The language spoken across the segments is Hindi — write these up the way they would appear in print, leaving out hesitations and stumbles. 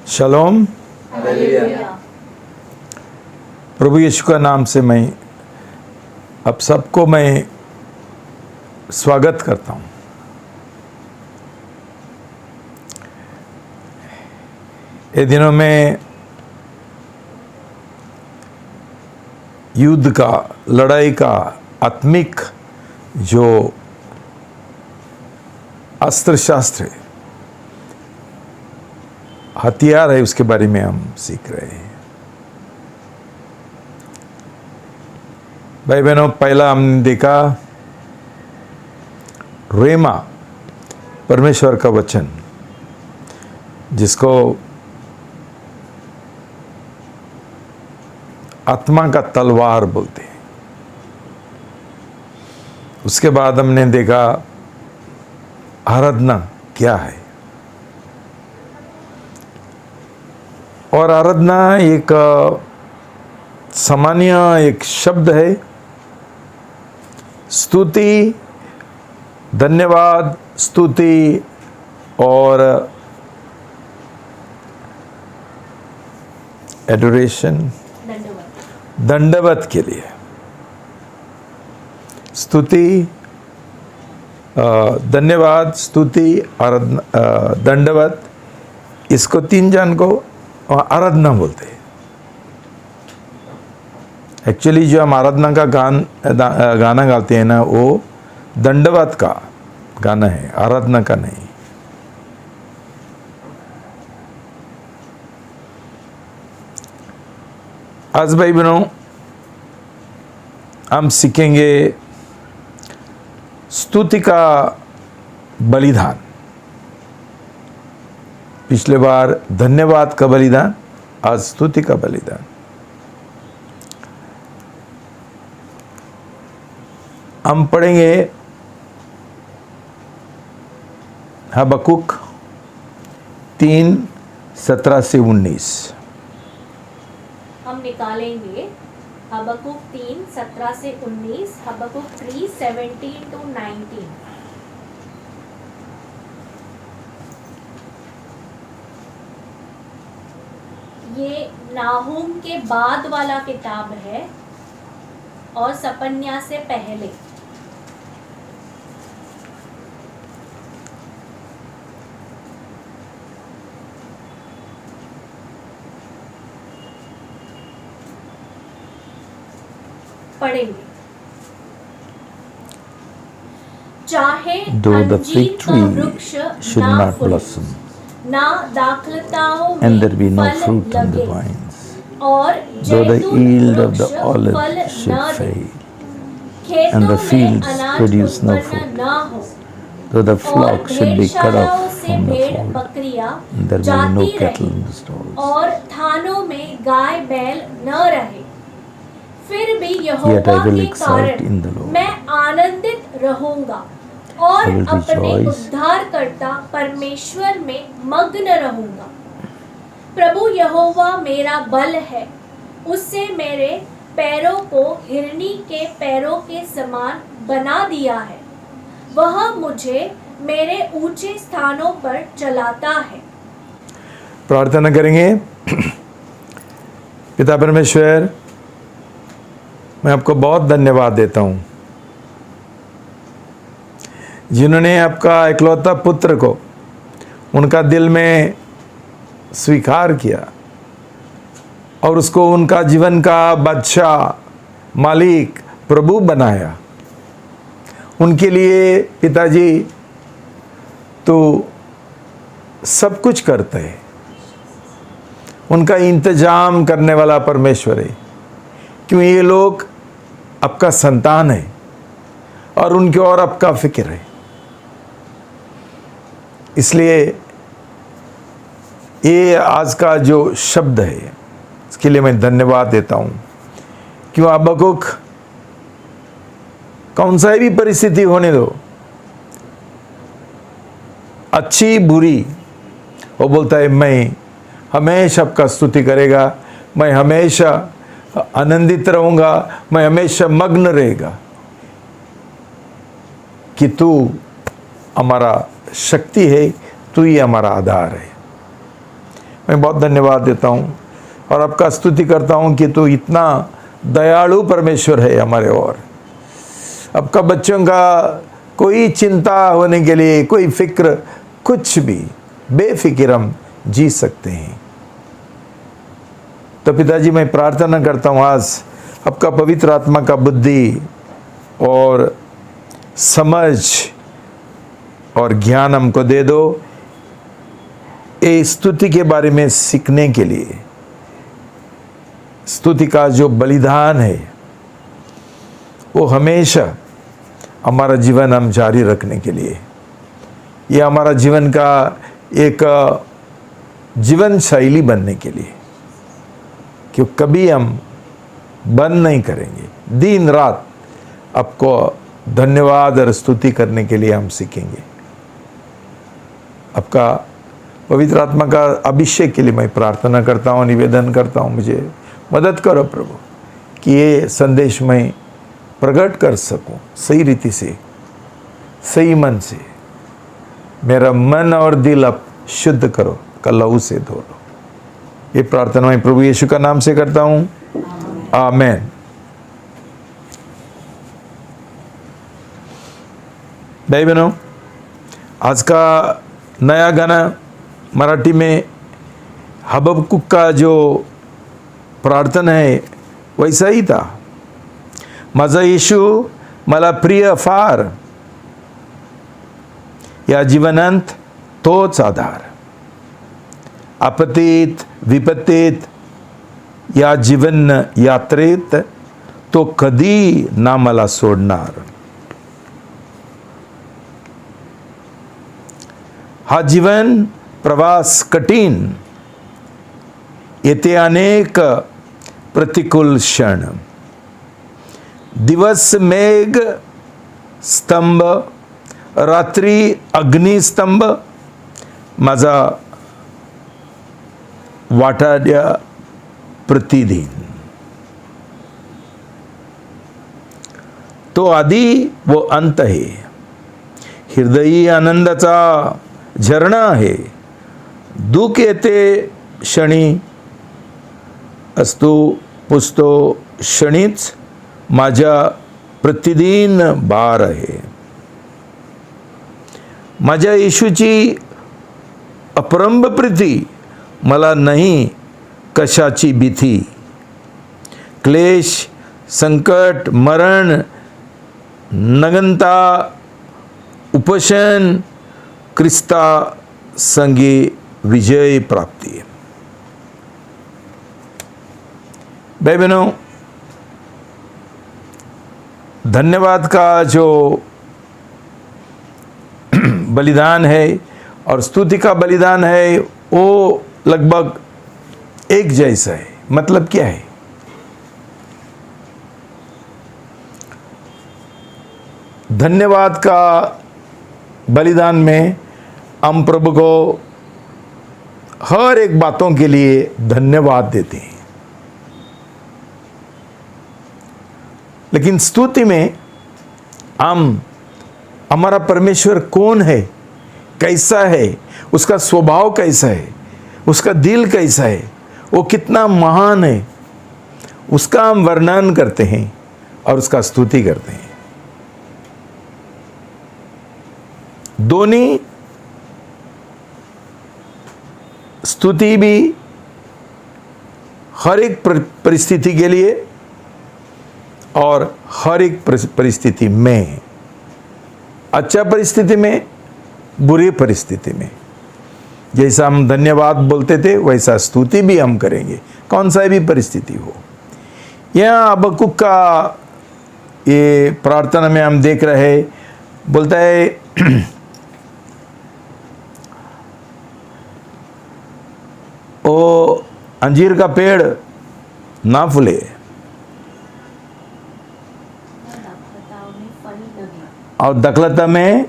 शलोम। प्रभु यीशु का नाम से मैं अब सबको मैं स्वागत करता हूँ। ये दिनों में युद्ध का, लड़ाई का आत्मिक जो अस्त्र शस्त्र है, हथियार है, उसके बारे में हम सीख रहे हैं। भाई बहनों, पहला हमने देखा रेमा, परमेश्वर का वचन, जिसको आत्मा का तलवार बोलते हैं। उसके बाद हमने देखा आराधना क्या है। और आराधना एक सामान्य एक शब्द है। स्तुति, धन्यवाद, स्तुति और एडोरेशन, दंडवत के लिए। स्तुति, धन्यवाद, स्तुति, दंडवत, इसको तीन जन को आराधना बोलते हैं। एक्चुअली जो हम आराधना का गाना गाते हैं ना, वो दंडवत का गाना है, आराधना का नहीं। आज भाई बहनों, हम सीखेंगे स्तुति का बलिदान। पिछले बार धन्यवाद का बलिदान, आज स्तुति का बलिदान। हम पढ़ेंगे हबक्कुक 3:17-19। हम निकालेंगे हबक्कुक 3:17-19, हबक्कुक 3:17-19। ये नाहूम के बाद वाला किताब है और सपन्या से पहले। पढ़ेंगे। चाहे अंजीर का वृक्ष ना फूले, ना दाखलताओं में फल लगे, और जैतून वृक्ष फल न दे, खेतों में अनाज उत्पन्न न हो, और भेड़शालाओं से भेड़ बकरियां जाती रहे, और थानों में गाय बैल न रहे, फिर भी यहोवा के कारण मैं आनंदित रहूंगा और अपने उद्धारकर्ता परमेश्वर में मग्न रहूंगा। प्रभु यहोवा मेरा बल है, उससे मेरे पैरों को हिरनी के पैरों के समान बना दिया है। वह मुझे मेरे ऊंचे स्थानों पर चलाता है। प्रार्थना करेंगे। पिता परमेश्वर, मैं आपको बहुत धन्यवाद देता हूं, जिन्होंने आपका इकलौता पुत्र को उनका दिल में स्वीकार किया और उसको उनका जीवन का बादशाह, मालिक, प्रभु बनाया। उनके लिए पिताजी तो सब कुछ करते हैं। उनका इंतजाम करने वाला परमेश्वर है, क्यों ये लोग आपका संतान है और उनके और आपका फिक्र है। इसलिए ये आज का जो शब्द है, इसके लिए मैं धन्यवाद देता हूं। क्यों हबक्कुक कौन सा भी परिस्थिति होने दो, अच्छी बुरी, वो बोलता है मैं हमेशा आपका स्तुति करेगा, मैं हमेशा आनंदित रहूंगा, मैं हमेशा मग्न रहेगा, कि तू हमारा शक्ति है, तू ही हमारा आधार है। मैं बहुत धन्यवाद देता हूँ और आपका स्तुति करता हूँ कि तू इतना दयालु परमेश्वर है हमारे और। आपका बच्चों का कोई चिंता होने के लिए, कोई फिक्र, कुछ भी, बेफिक्र हम जी सकते हैं। तो पिताजी मैं प्रार्थना करता हूँ आज आपका पवित्र आत्मा का बुद्धि और समझ और ज्ञान हमको दे दो ये स्तुति के बारे में सीखने के लिए। स्तुति का जो बलिदान है वो हमेशा हमारा जीवन हम जारी रखने के लिए, ये हमारा जीवन का एक जीवन शैली बनने के लिए, कि कभी हम बंद नहीं करेंगे। दिन रात आपको धन्यवाद और स्तुति करने के लिए हम सीखेंगे। आपका पवित्र आत्मा का अभिषेक के लिए मैं प्रार्थना करता हूँ, निवेदन करता हूँ, मुझे मदद करो प्रभु कि ये संदेश मैं प्रकट कर सकूं सही रीति से, सही मन से। मेरा मन और दिल आप शुद्ध करो, कलहू से धो लो। ये प्रार्थना मैं प्रभु यीशु का नाम से करता हूँ, आमेन। भाई बहनों, आज का नया गाना मराठी में हबक्कुक का जो प्रार्थना है वैसा ही था। माझा येशू मला प्रिय फार, या जीवनांत तोच आधार। आपत्तीत विपत्तीत या जीवन यात्रेत तो कधी ना मला सोडणार। हा जीवन प्रवास कठीण, येते अनेक प्रतिकूल क्षण। दिवस मेघ स्तंभ, रात्री अग्निस्तंभ, माझा वाटाड्या प्रतिदिन। तो आदि व अंत आहे, हृदयी आनंदाचा झरणा आहे। दुःख येते क्षणी, असतो पुसतो क्षणीच माझ्या प्रतिदिन भार आहे। माझ्या येशूची अपरंभ प्रीती, मला नाही कशाची भीती। क्लेश संकट मरण नगनता उपशन, ख्रिस्ता संगी विजय प्राप्ति। भाई बहनों, धन्यवाद का जो बलिदान है और स्तुति का बलिदान है वो लगभग एक जैसा है। मतलब क्या है? धन्यवाद का बलिदान में हम प्रभु को हर एक बातों के लिए धन्यवाद देते हैं, लेकिन स्तुति में हम हमारा परमेश्वर कौन है, कैसा है, उसका स्वभाव कैसा है, उसका दिल कैसा है, वो कितना महान है, उसका हम वर्णन करते हैं और उसका स्तुति करते हैं। दोनों स्तुति भी हर एक परिस्थिति के लिए और हर एक परिस्थिति में, अच्छा परिस्थिति में, बुरी परिस्थिति में, जैसा हम धन्यवाद बोलते थे वैसा स्तुति भी हम करेंगे, कौन सा भी परिस्थिति हो। यहाँ हबक्कुक का ये प्रार्थना में हम देख रहे, बोलता है ओ अंजीर का पेड़ ना फूले और दखलता में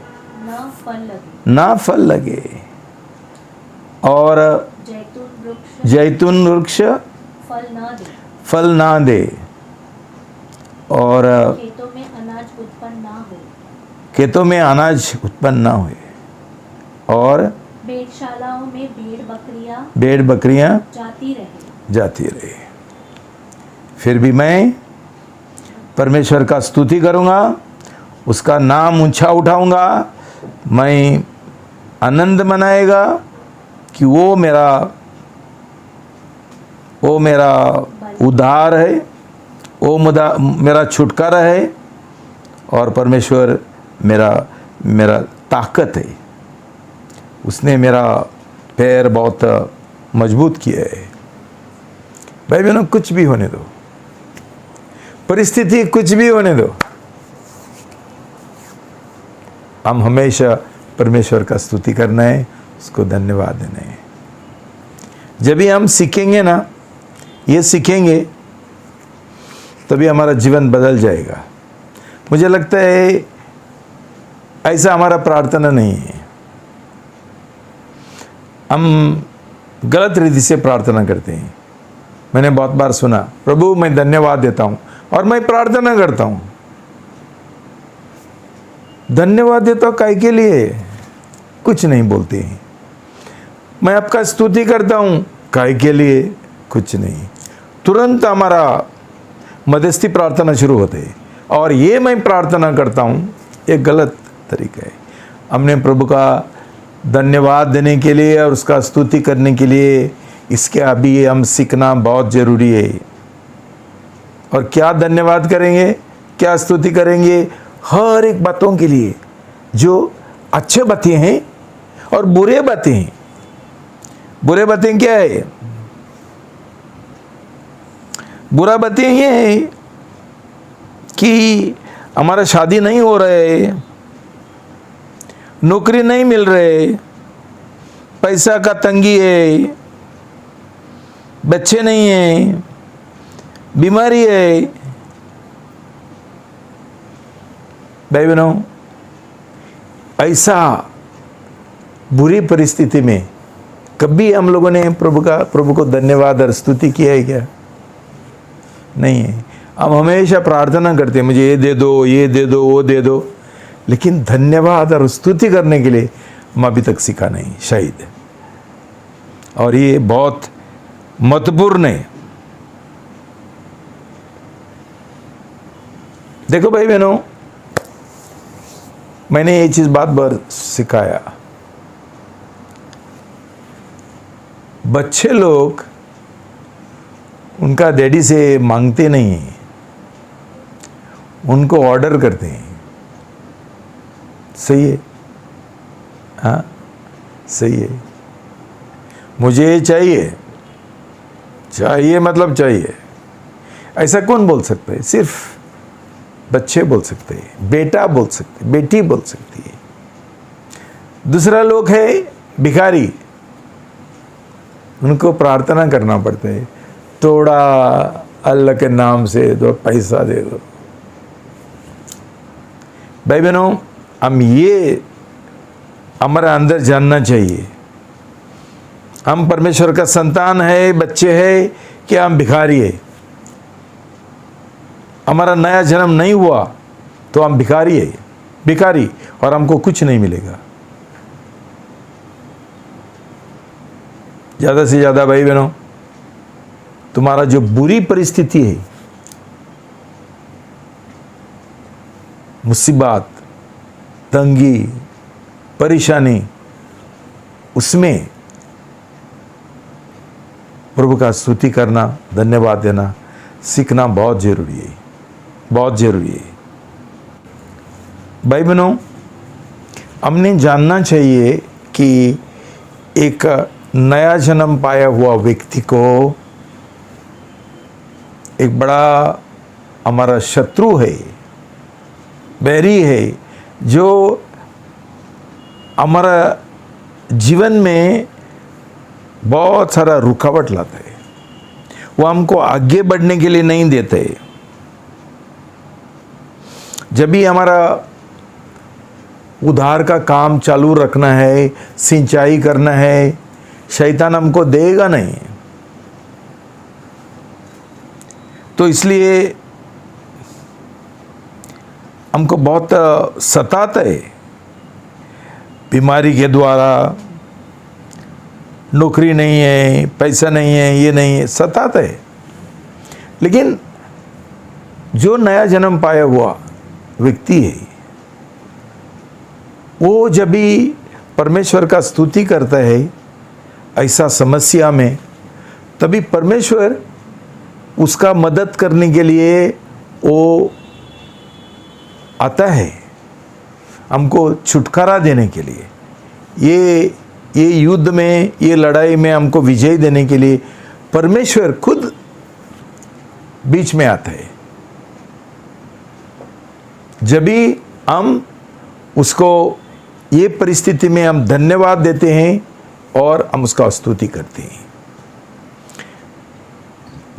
ना फल लगे, और जैतून वृक्ष फल ना दे, और खेतों में अनाज उत्पन्न ना हुए, और भेड़शालाओं में भेड़ बकरियां जाती रहे। फिर भी मैं परमेश्वर का स्तुति करूंगा, उसका नाम ऊंचा उठाऊंगा। मैं आनंद मनाएगा कि वो मेरा उद्धार है, वो मेरा छुटकारा है, और परमेश्वर मेरा ताकत है। उसने मेरा पैर बहुत मजबूत किया है। भाई बहनों, कुछ भी होने दो, परिस्थिति कुछ भी होने दो, हम हमेशा परमेश्वर का स्तुति करना है, उसको धन्यवाद देना है। जब भी हम सीखेंगे ना, ये सीखेंगे, तभी हमारा जीवन बदल जाएगा। मुझे लगता है ऐसा हमारा प्रार्थना नहीं है। हम गलत रीति से प्रार्थना करते हैं। मैंने बहुत बार सुना, प्रभु मैं धन्यवाद देता हूं और मैं प्रार्थना करता हूं। धन्यवाद देता हूं काय के लिए? कुछ नहीं बोलते हैं। मैं आपका स्तुति करता हूं, काय के लिए? कुछ नहीं। तुरंत हमारा मध्यस्थी प्रार्थना शुरू होते है, और ये मैं प्रार्थना करता हूं, ये गलत तरीका है। हमने प्रभु का धन्यवाद देने के लिए और उसका स्तुति करने के लिए, इसके अभी हम सीखना बहुत जरूरी है। और क्या धन्यवाद करेंगे, क्या स्तुति करेंगे? हर एक बातों के लिए, जो अच्छे बातें हैं और बुरे बातें हैं। बुरे बातें क्या है? बुरा बातें ये है कि हमारा शादी नहीं हो रहे, नौकरी नहीं मिल रहे, पैसा का तंगी है, बच्चे नहीं हैं, बीमारी है। भाई बहनों, ऐसा बुरी परिस्थिति में कभी हम लोगों ने प्रभु को धन्यवाद और स्तुति किया है क्या? नहीं है। हम हमेशा प्रार्थना करते हैं, मुझे ये दे दो, ये दे दो, वो दे दो, लेकिन धन्यवाद और स्तुति करने के लिए हम अभी तक सीखा नहीं शायद। और ये बहुत महत्वपूर्ण है। देखो भाई बहनों, मैंने ये चीज बात बार सिखाया, बच्चे लोग उनका डैडी से मांगते नहीं हैं, उनको ऑर्डर करते हैं। सही है? हाँ, सही है। मुझे ये चाहिए, चाहिए मतलब चाहिए। ऐसा कौन बोल सकता है? सिर्फ बच्चे बोल सकते हैं, बेटा बोल सकते, बेटी बोल सकती है। दूसरा लोग है भिखारी, उनको प्रार्थना करना पड़ता है, थोड़ा अल्लाह के नाम से दो, पैसा दे दो। भाई बहनों, हम ये हमारा अंदर जानना चाहिए, हम परमेश्वर का संतान है, बच्चे हैं, कि हम भिखारी है। हमारा नया जन्म नहीं हुआ तो हम भिखारी है, भिखारी, और हमको कुछ नहीं मिलेगा। ज़्यादा से ज़्यादा भाई बहनों, तुम्हारा जो बुरी परिस्थिति है, मुसीबत, तंगी, परेशानी, उसमें प्रभु का स्तुति करना, धन्यवाद देना सीखना बहुत जरूरी है, बहुत जरूरी है। भाई बहनों, हमने जानना चाहिए कि एक नया जन्म पाया हुआ व्यक्ति को एक बड़ा हमारा शत्रु है, बैरी है, जो हमारा जीवन में बहुत सारा रुकावट लाता है। वो हमको आगे बढ़ने के लिए नहीं देते। जब भी हमारा उधार का काम चालू रखना है, सिंचाई करना है, शैतान हमको देगा नहीं। तो इसलिए हमको बहुत सताता है, बीमारी के द्वारा, नौकरी नहीं है, पैसा नहीं है, ये नहीं है, सताता है। लेकिन जो नया जन्म पाया हुआ व्यक्ति है, वो जब भी परमेश्वर का स्तुति करता है ऐसा समस्या में, तभी परमेश्वर उसका मदद करने के लिए वो आता है, हमको छुटकारा देने के लिए, ये युद्ध में, ये लड़ाई में हमको विजय देने के लिए परमेश्वर खुद बीच में आता है। जब भी हम उसको ये परिस्थिति में हम धन्यवाद देते हैं और हम उसका स्तुति करते हैं।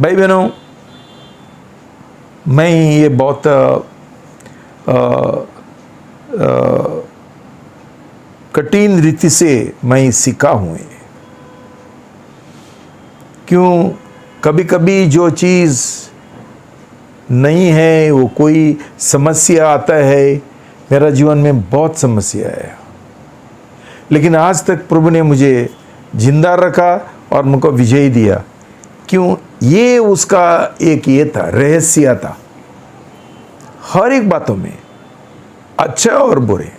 भाई बहनों, मैं ये बहुत कठिन रीति से मैं सीखा हूँ। क्यों, कभी कभी जो चीज़ नहीं है, वो कोई समस्या आता है, मेरा जीवन में बहुत समस्या है, लेकिन आज तक प्रभु ने मुझे जिंदा रखा और मुझको विजय दिया। क्यों, ये उसका एक ये था, रहस्य था। हर एक बातों में अच्छा और बुरे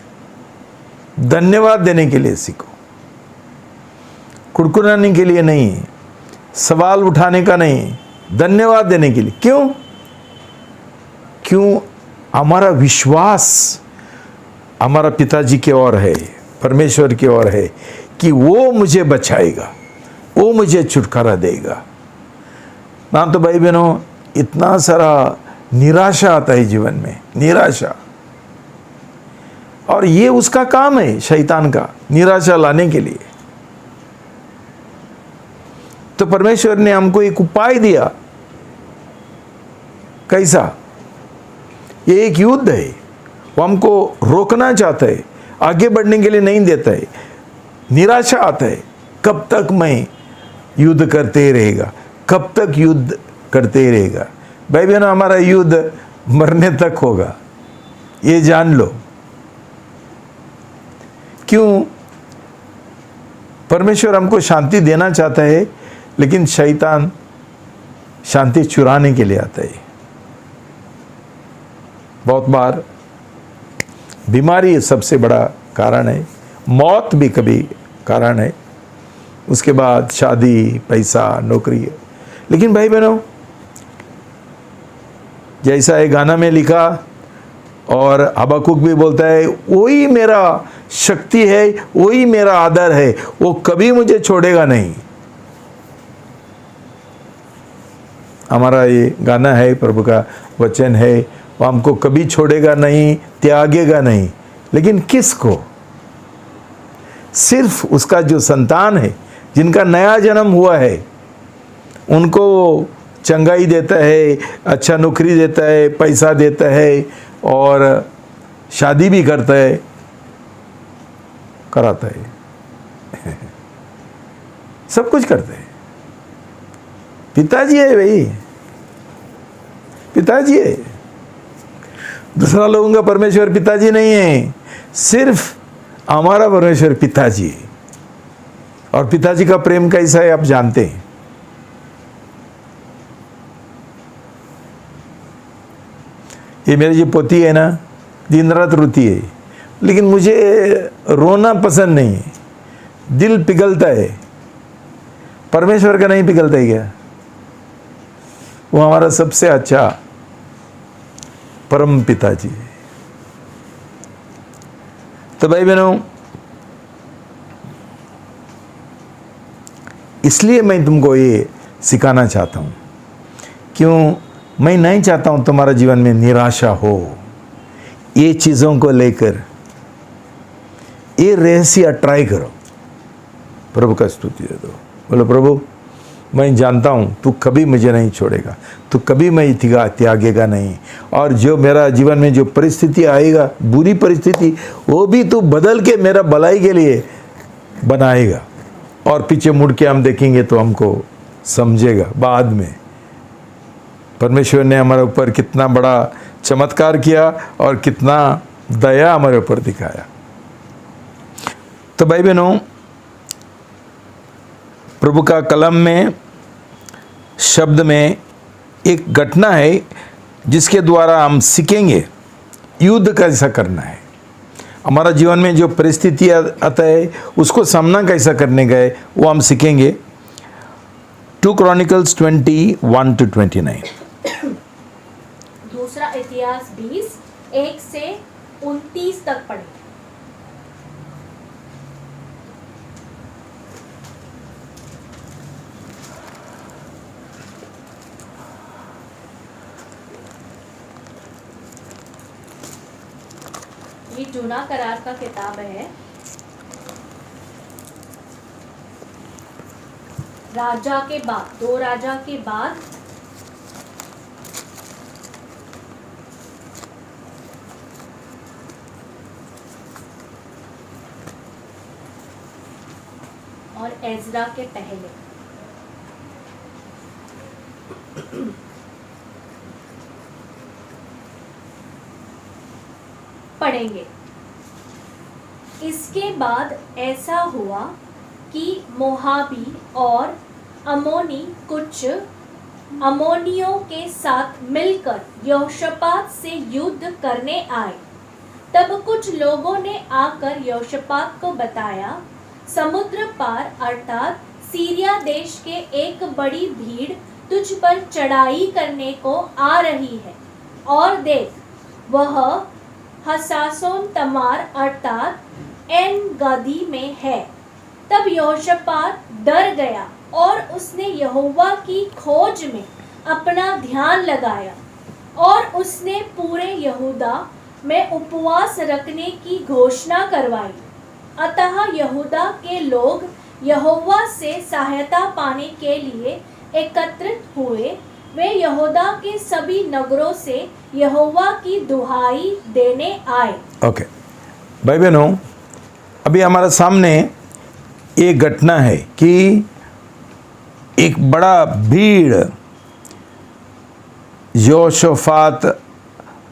धन्यवाद देने के लिए सीखो, कुड़कुड़ाने के लिए नहीं, सवाल उठाने का नहीं, धन्यवाद देने के लिए। क्यों, हमारा विश्वास हमारा पिताजी की ओर है, परमेश्वर की ओर है कि वो मुझे बचाएगा, वो मुझे छुटकारा देगा ना। तो भाई बहनों, इतना सारा निराशा आता है जीवन में, निराशा, और ये उसका काम है शैतान का, निराशा लाने के लिए। तो परमेश्वर ने हमको एक उपाय दिया। कैसा? ये एक युद्ध है, वो हमको रोकना चाहता है, आगे बढ़ने के लिए नहीं देता है। निराशा आता है, कब तक मैं युद्ध करते रहेगा, कब तक युद्ध करते रहेगा। भाई बहनों, हमारा युद्ध मरने तक होगा, ये जान लो। क्यों, परमेश्वर हमको शांति देना चाहता है, लेकिन शैतान शांति चुराने के लिए आता है। बहुत बार बीमारी सबसे बड़ा कारण है, मौत भी कभी कारण है, उसके बाद शादी, पैसा, नौकरी। लेकिन भाई बहनों, जैसा एक गाना में लिखा और हबक्कुक भी बोलता है, वही मेरा शक्ति है, वही मेरा आदर है, वो कभी मुझे छोड़ेगा नहीं। हमारा ये गाना है, प्रभु का वचन है, वो हमको कभी छोड़ेगा नहीं, त्यागेगा नहीं। लेकिन किसको? सिर्फ उसका जो संतान है, जिनका नया जन्म हुआ है, उनको चंगाई देता है, अच्छा नौकरी देता है, पैसा देता है, और शादी भी करता है, कराता है, सब कुछ करते हैं। पिताजी है भाई, पिताजी है। दूसरा लोगों का परमेश्वर पिताजी नहीं है, सिर्फ हमारा परमेश्वर पिताजी है। और पिताजी का प्रेम कैसा है आप जानते हैं। ये मेरी जो पोती है ना, दिन रात रोती है, लेकिन मुझे रोना पसंद नहीं है, दिल पिघलता है। परमेश्वर का नहीं पिघलता है क्या? वो हमारा सबसे अच्छा परम पिताजी है। तो भाई बहनों, इसलिए मैं तुमको ये सिखाना चाहता हूँ। क्यों? मैं नहीं चाहता हूँ तुम्हारा जीवन में निराशा हो। ये चीज़ों को लेकर ये रहस्य ट्राई करो, प्रभु का स्तुति दे दो। बोलो, प्रभु मैं जानता हूँ तू कभी मुझे नहीं छोड़ेगा, तू कभी मैं त्यागेगा नहीं। और जो मेरा जीवन में जो परिस्थिति आएगा, बुरी परिस्थिति, वो भी तू बदल के मेरा भलाई के लिए बनाएगा। और पीछे मुड़ के हम देखेंगे तो हमको समझेगा बाद में परमेश्वर ने हमारे ऊपर कितना बड़ा चमत्कार किया और कितना दया हमारे ऊपर दिखाया। तो भाई बहनों, प्रभु का कलम में, शब्द में एक घटना है जिसके द्वारा हम सीखेंगे युद्ध कैसा करना है। हमारा जीवन में जो परिस्थिति आता है उसको सामना कैसा करने का है वो हम सीखेंगे। 2 Chronicles 21-29। दूसरा इतिहास 20 1 से 29 तक पढ़े। ये जूना करार का किताब है। राजा के बाद, 2 राजा के बाद और एजरा के पहले। पढ़ेंगे। इसके बाद ऐसा हुआ कि मोहाबी और अमोनी कुछ अमोनियों के साथ मिलकर यहोशापात से युद्ध करने आए। तब कुछ लोगों ने आकर यहोशापात को बताया, समुद्र पार अर्थात सीरिया देश के एक बड़ी भीड़ तुझ पर चढ़ाई करने को आ रही है, और देख वह हसासोन तमार अर्थात एन गदी में है। तब यहोशापात डर गया और उसने यहोवा की खोज में अपना ध्यान लगाया, और उसने पूरे यहूदा में उपवास रखने की घोषणा करवाई। अतः यहूदा के लोग यहोवा से सहायता पाने के लिए एकत्रित हुए। वे यहूदा के सभी नगरों से यहोवा की दुहाई देने आए। ओके भाई बहनों, अभी हमारे सामने एक घटना है कि एक बड़ा भीड़ यहोशापात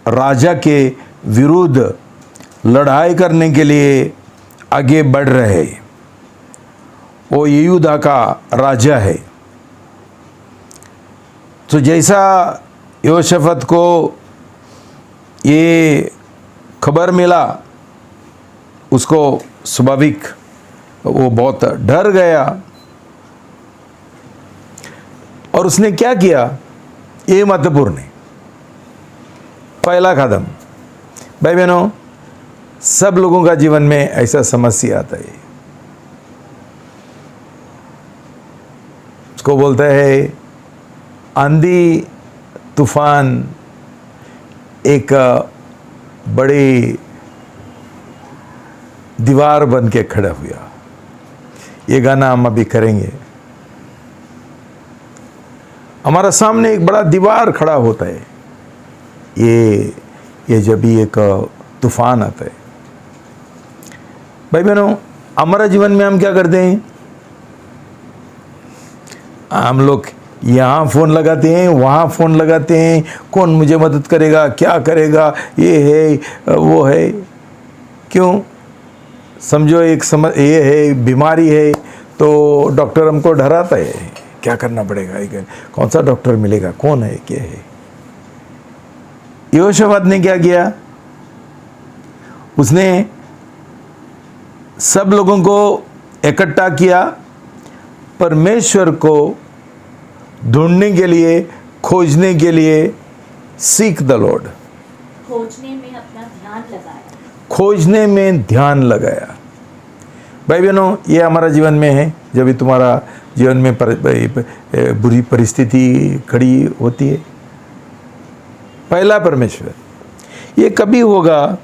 राजा के विरुद्ध लड़ाई करने के लिए आगे बढ़ रहे। वो यहूदा का राजा है। तो जैसा यहोशापात को ये खबर मिला, उसको स्वाभाविक वो बहुत डर गया, और उसने क्या किया, ये महत्वपूर्ण है। पहला कदम, भाई बहनों, सब लोगों का जीवन में ऐसा समस्या आता है। उसको बोलता है आंधी तूफान, एक बड़ी दीवार बन के खड़ा हुआ। ये गाना हम अभी करेंगे। हमारा सामने एक बड़ा दीवार खड़ा होता है। ये जब भी एक तूफान आता है, भाई बहनों, हमारा जीवन में हम क्या करते हैं? हम लोग यहाँ फ़ोन लगाते हैं, वहाँ फ़ोन लगाते हैं, कौन मुझे मदद करेगा, क्या करेगा, ये है वो है। क्यों? समझो एक ये है, बीमारी है, तो डॉक्टर हमको डराता है, क्या करना पड़ेगा, कौन सा डॉक्टर मिलेगा, कौन है, क्या है। यहोशापात ने क्या किया? उसने सब लोगों को इकट्ठा किया, परमेश्वर को ढूंढने के लिए, खोजने के लिए, सीक द लॉर्ड, खोजने में अपना ध्यान लगाया। खोजने में ध्यान लगाया। भाई बहनों, ये हमारा जीवन में है। जब भी तुम्हारा जीवन में बुरी परिस्थिति खड़ी होती है, पहला परमेश्वर। ये कभी होगा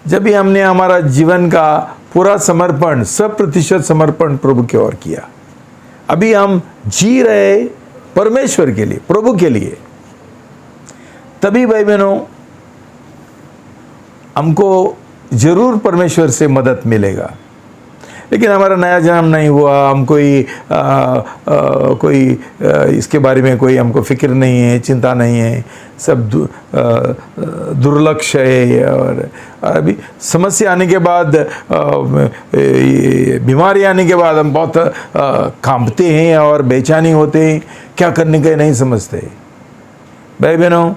जब भी हमने हमारा जीवन का पूरा समर्पण, 100% समर्पण प्रभु की ओर किया। अभी हम जी रहे परमेश्वर के लिए, प्रभु के लिए। तभी भाई बहनों हमको जरूर परमेश्वर से मदद मिलेगा। लेकिन हमारा नया जन्म नहीं हुआ, हम कोई इसके बारे में कोई हमको फिक्र नहीं है, चिंता नहीं है, सब दुर्लक्ष्य है। और अभी समस्या आने के बाद, बीमारी आने के बाद हम बहुत कांपते हैं और बेचैनी होते हैं, क्या करने का नहीं समझते। भाई बहनों,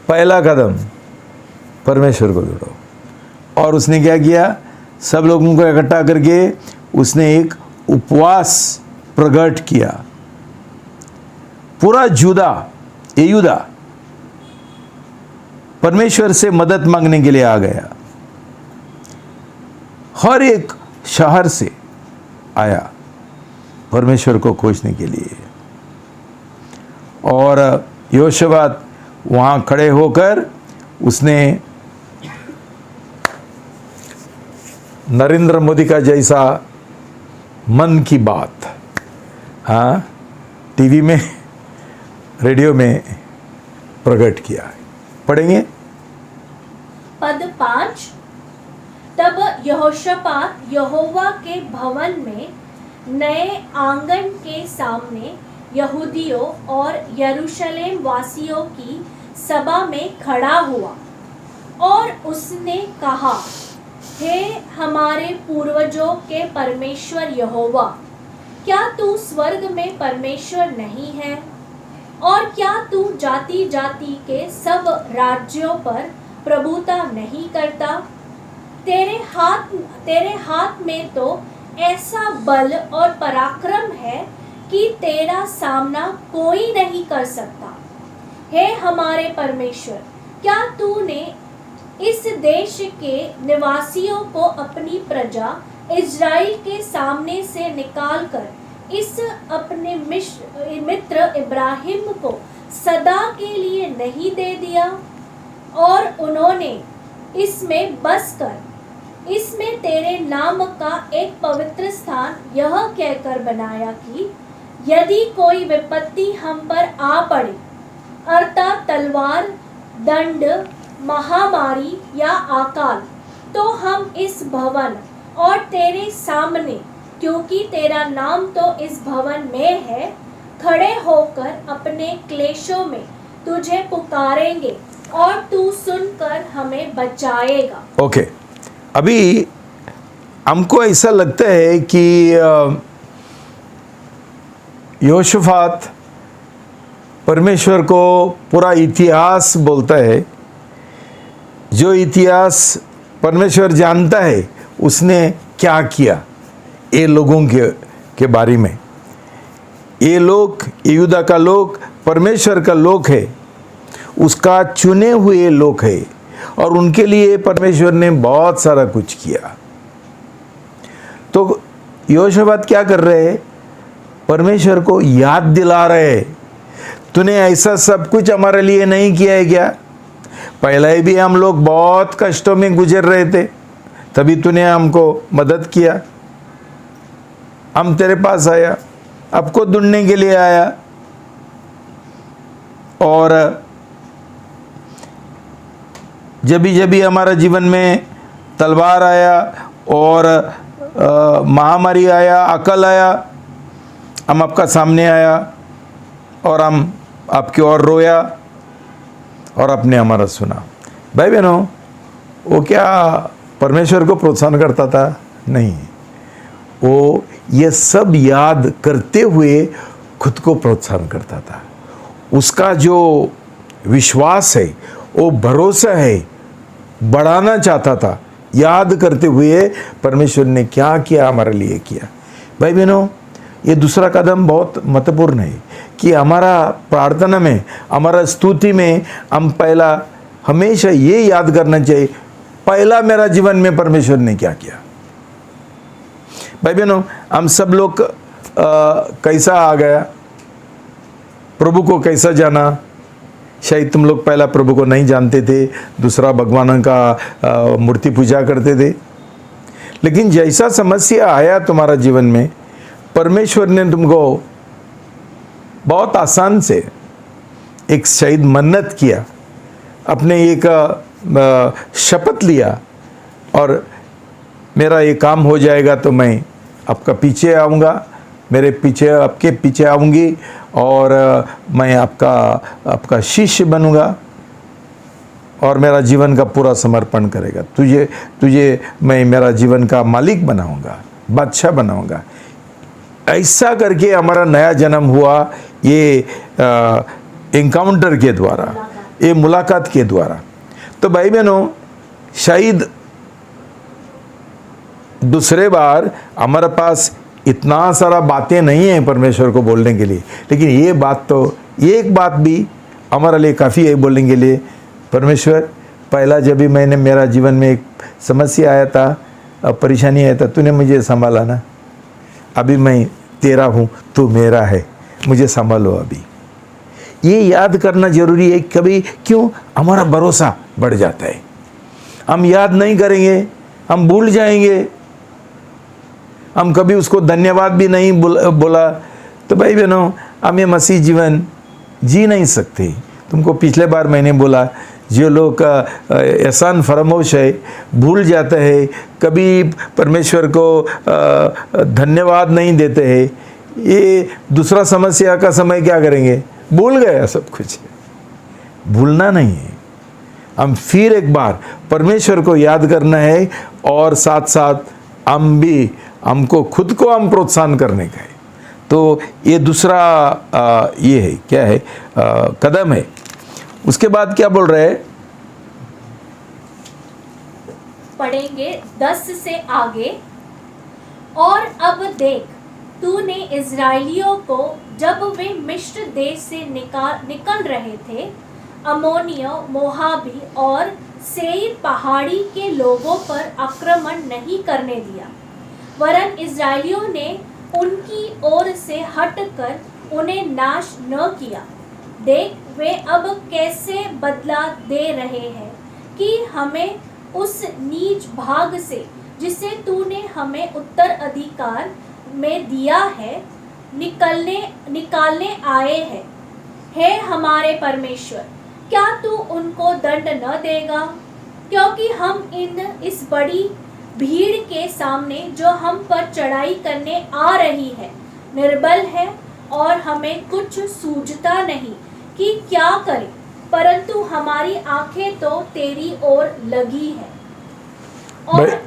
पहला कदम परमेश्वर को जोड़ो। और उसने क्या किया, सब लोगों को इकट्ठा करके उसने एक उपवास प्रकट किया। पूरा यहूदा परमेश्वर से मदद मांगने के लिए आ गया। हर एक शहर से आया परमेश्वर को खोजने के लिए। और यहोशापात वहां खड़े होकर उसने नरेंद्र मोदी का जैसा मन की बात, हाँ, टीवी में, रेडियो में प्रकट किया। पढ़ेंगे पद 5। तब यहोशापात यहोवा के भवन में नए आंगन के सामने यहूदियों और यरूशलेम वासियों की सभा में खड़ा हुआ और उसने कहा, हे हमारे पूर्वजों के परमेश्वर यहोवा, क्या तू स्वर्ग में परमेश्वर नहीं है? और क्या तू जाति जाति के सब राज्यों पर प्रभुता नहीं करता? तेरे हाथ में तो ऐसा बल और पराक्रम है कि तेरा सामना कोई नहीं कर सकता। हे हमारे परमेश्वर, क्या तूने इस देश के निवासियों को अपनी प्रजा इज़राइल के सामने से निकालकर इस अपने मित्र इब्राहिम को सदा के लिए नहीं दे दिया? और उन्होंने इसमें बसकर इसमें तेरे नाम का एक पवित्र स्थान यह कहकर बनाया कि यदि कोई विपत्ति हम पर आ पड़े, अर्थात तलवार, दंड, महामारी या अकाल, तो हम इस भवन और तेरे सामने, क्योंकि तेरा नाम तो इस भवन में है, खड़े होकर अपने क्लेशों में तुझे पुकारेंगे और तू सुनकर हमें बचाएगा। ओके, अभी हमको ऐसा लगता है कि यहोशापात परमेश्वर को पूरा इतिहास बोलता है। जो इतिहास परमेश्वर जानता है उसने क्या किया ये लोगों के बारे में। ये लोग, यहूदा का लोग परमेश्वर का लोग है, उसका चुने हुए लोग है, और उनके लिए परमेश्वर ने बहुत सारा कुछ किया। तो यहोशापात क्या कर रहे हैं? परमेश्वर को याद दिला रहे हैं, तूने ऐसा सब कुछ हमारे लिए नहीं किया है क्या? पहले भी हम लोग बहुत कष्टों में गुजर रहे थे, तभी तूने हमको मदद किया। हम तेरे पास आया, आपको ढूंढने के लिए आया, और जब भी हमारा जीवन में तलवार आया और महामारी आया, अकाल आया, हम आपका सामने आया और हम आपकी ओर रोया और आपने हमारा सुना। भाई बहनों, वो क्या परमेश्वर को प्रोत्साहन करता था? नहीं, वो ये सब याद करते हुए खुद को प्रोत्साहन करता था। उसका जो विश्वास है, वो भरोसा है, बढ़ाना चाहता था। याद करते हुए परमेश्वर ने क्या किया, हमारे लिए किया। भाई बहनों, ये दूसरा कदम बहुत महत्वपूर्ण है कि हमारा प्रार्थना में, हमारा स्तुति में हम पहला हमेशा ये याद करना चाहिए, पहला मेरा जीवन में परमेश्वर ने क्या किया। भाई बहनों, हम सब लोग कैसा आ गया, प्रभु को कैसा जाना। शायद तुम लोग पहला प्रभु को नहीं जानते थे, दूसरा भगवान का मूर्ति पूजा करते थे, लेकिन जैसा समस्या आया तुम्हारा जीवन में, परमेश्वर ने तुमको बहुत आसान से एक शायद मन्नत किया, अपने एक शपथ लिया और मेरा ये काम हो जाएगा तो मैं आपका पीछे आऊँगा, मेरे पीछे आपके पीछे आऊँगी और मैं आपका शिष्य बनूँगा और मेरा जीवन का पूरा समर्पण करेगा, तुझे मैं मेरा जीवन का मालिक बनाऊँगा, बादशाह बनाऊँगा। ऐसा करके हमारा नया जन्म हुआ, ये एनकाउंटर के द्वारा, ये मुलाकात के द्वारा। तो भाई बहनों, शायद दूसरे बार हमारे पास इतना सारा बातें नहीं है परमेश्वर को बोलने के लिए, लेकिन ये बात तो, एक बात भी हमारे लिए काफ़ी है बोलने के लिए। परमेश्वर, पहला जब भी मैंने मेरा जीवन में एक समस्या आया था, परेशानी आया था, तूने मुझे संभाला ना। अभी मैं तेरा हूँ, तू मेरा है, मुझे संभालो। अभी ये याद करना जरूरी है। कभी क्यों हमारा भरोसा बढ़ जाता है, हम याद नहीं करेंगे, हम भूल जाएंगे, हम कभी उसको धन्यवाद भी नहीं बोला, तो भाई बहनों, हम ये मसीह जीवन जी नहीं सकते। तुमको पिछले बार मैंने बोला, जो लोग एहसान फरामोश है, भूल जाते हैं, कभी परमेश्वर को धन्यवाद नहीं देते हैं, ये दूसरा समस्या का समय क्या करेंगे? भूल गया सब कुछ। भूलना नहीं है, हम फिर एक बार परमेश्वर को याद करना है और साथ साथ हमको खुद को हम प्रोत्साहन करने का है। तो ये दूसरा ये है, क्या है, कदम है। उसके बाद क्या बोल रहे हैं? पढ़ेंगे 10 से आगे। और अब देख, तूने इज़राइलियों को जब वे मिस्र देश से निकल रहे थे, अमोनियों, मोहाबी और सेईर पहाड़ी के लोगों पर आक्रमण नहीं करने दिया, वरन इज़राइलियों ने उनकी ओर से हटकर उन्हें नाश न किया। देख, वे अब कैसे बदला दे रहे हैं कि हमें उस नीच भाग से, जिसे तूने हमें उत्तराधिकार में दिया है, निकालने आए हैं। हे हमारे परमेश्वर, क्या तू उनको दंड न देगा? क्योंकि हम इस बड़ी भीड़ के सामने जो हम पर चढ़ाई करने आ रही है, निर्बल है और हमें कुछ सूझता नहीं कि क्या करें, परंतु हमारी आंखें तो तेरी ओर लगी है। और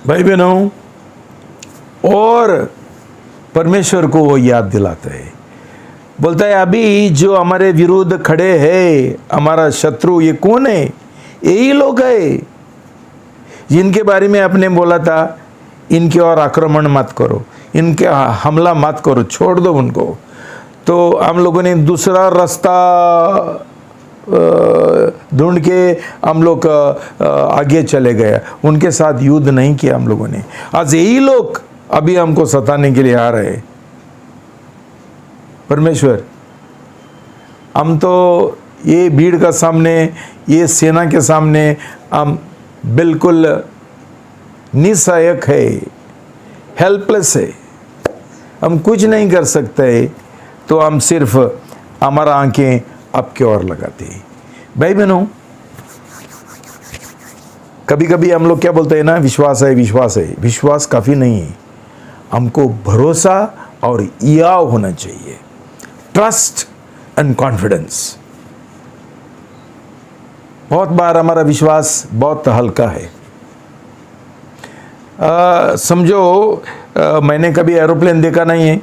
भाई बहनों, और परमेश्वर को वो याद दिलाता है, बोलता है अभी जो हमारे विरुद्ध खड़े हैं, हमारा शत्रु, ये कौन है? यही लोग है जिनके बारे में आपने बोला था, इनके और आक्रमण मत करो, इनके हमला मत करो, छोड़ दो उनको। तो हम लोगों ने दूसरा रास्ता ढूंढ के हम लोग आगे चले गए, उनके साथ युद्ध नहीं किया हम लोगों ने। आज यही लोग अभी हमको सताने के लिए आ रहे हैं। परमेश्वर, हम तो ये भीड़ का सामने, ये सेना के सामने हम बिल्कुल निसहायक है, हेल्पलेस है, हम कुछ नहीं कर सकते। तो हम सिर्फ हमारा आंखें आपके ओर लगाते हैं। भाई बहनों, कभी कभी हम लोग क्या बोलते हैं ना, विश्वास है, विश्वास है। विश्वास काफ़ी नहीं है, हमको भरोसा और याव होना चाहिए, ट्रस्ट एंड कॉन्फिडेंस। बहुत बार हमारा विश्वास बहुत हल्का है। समझो मैंने कभी एरोप्लेन देखा नहीं है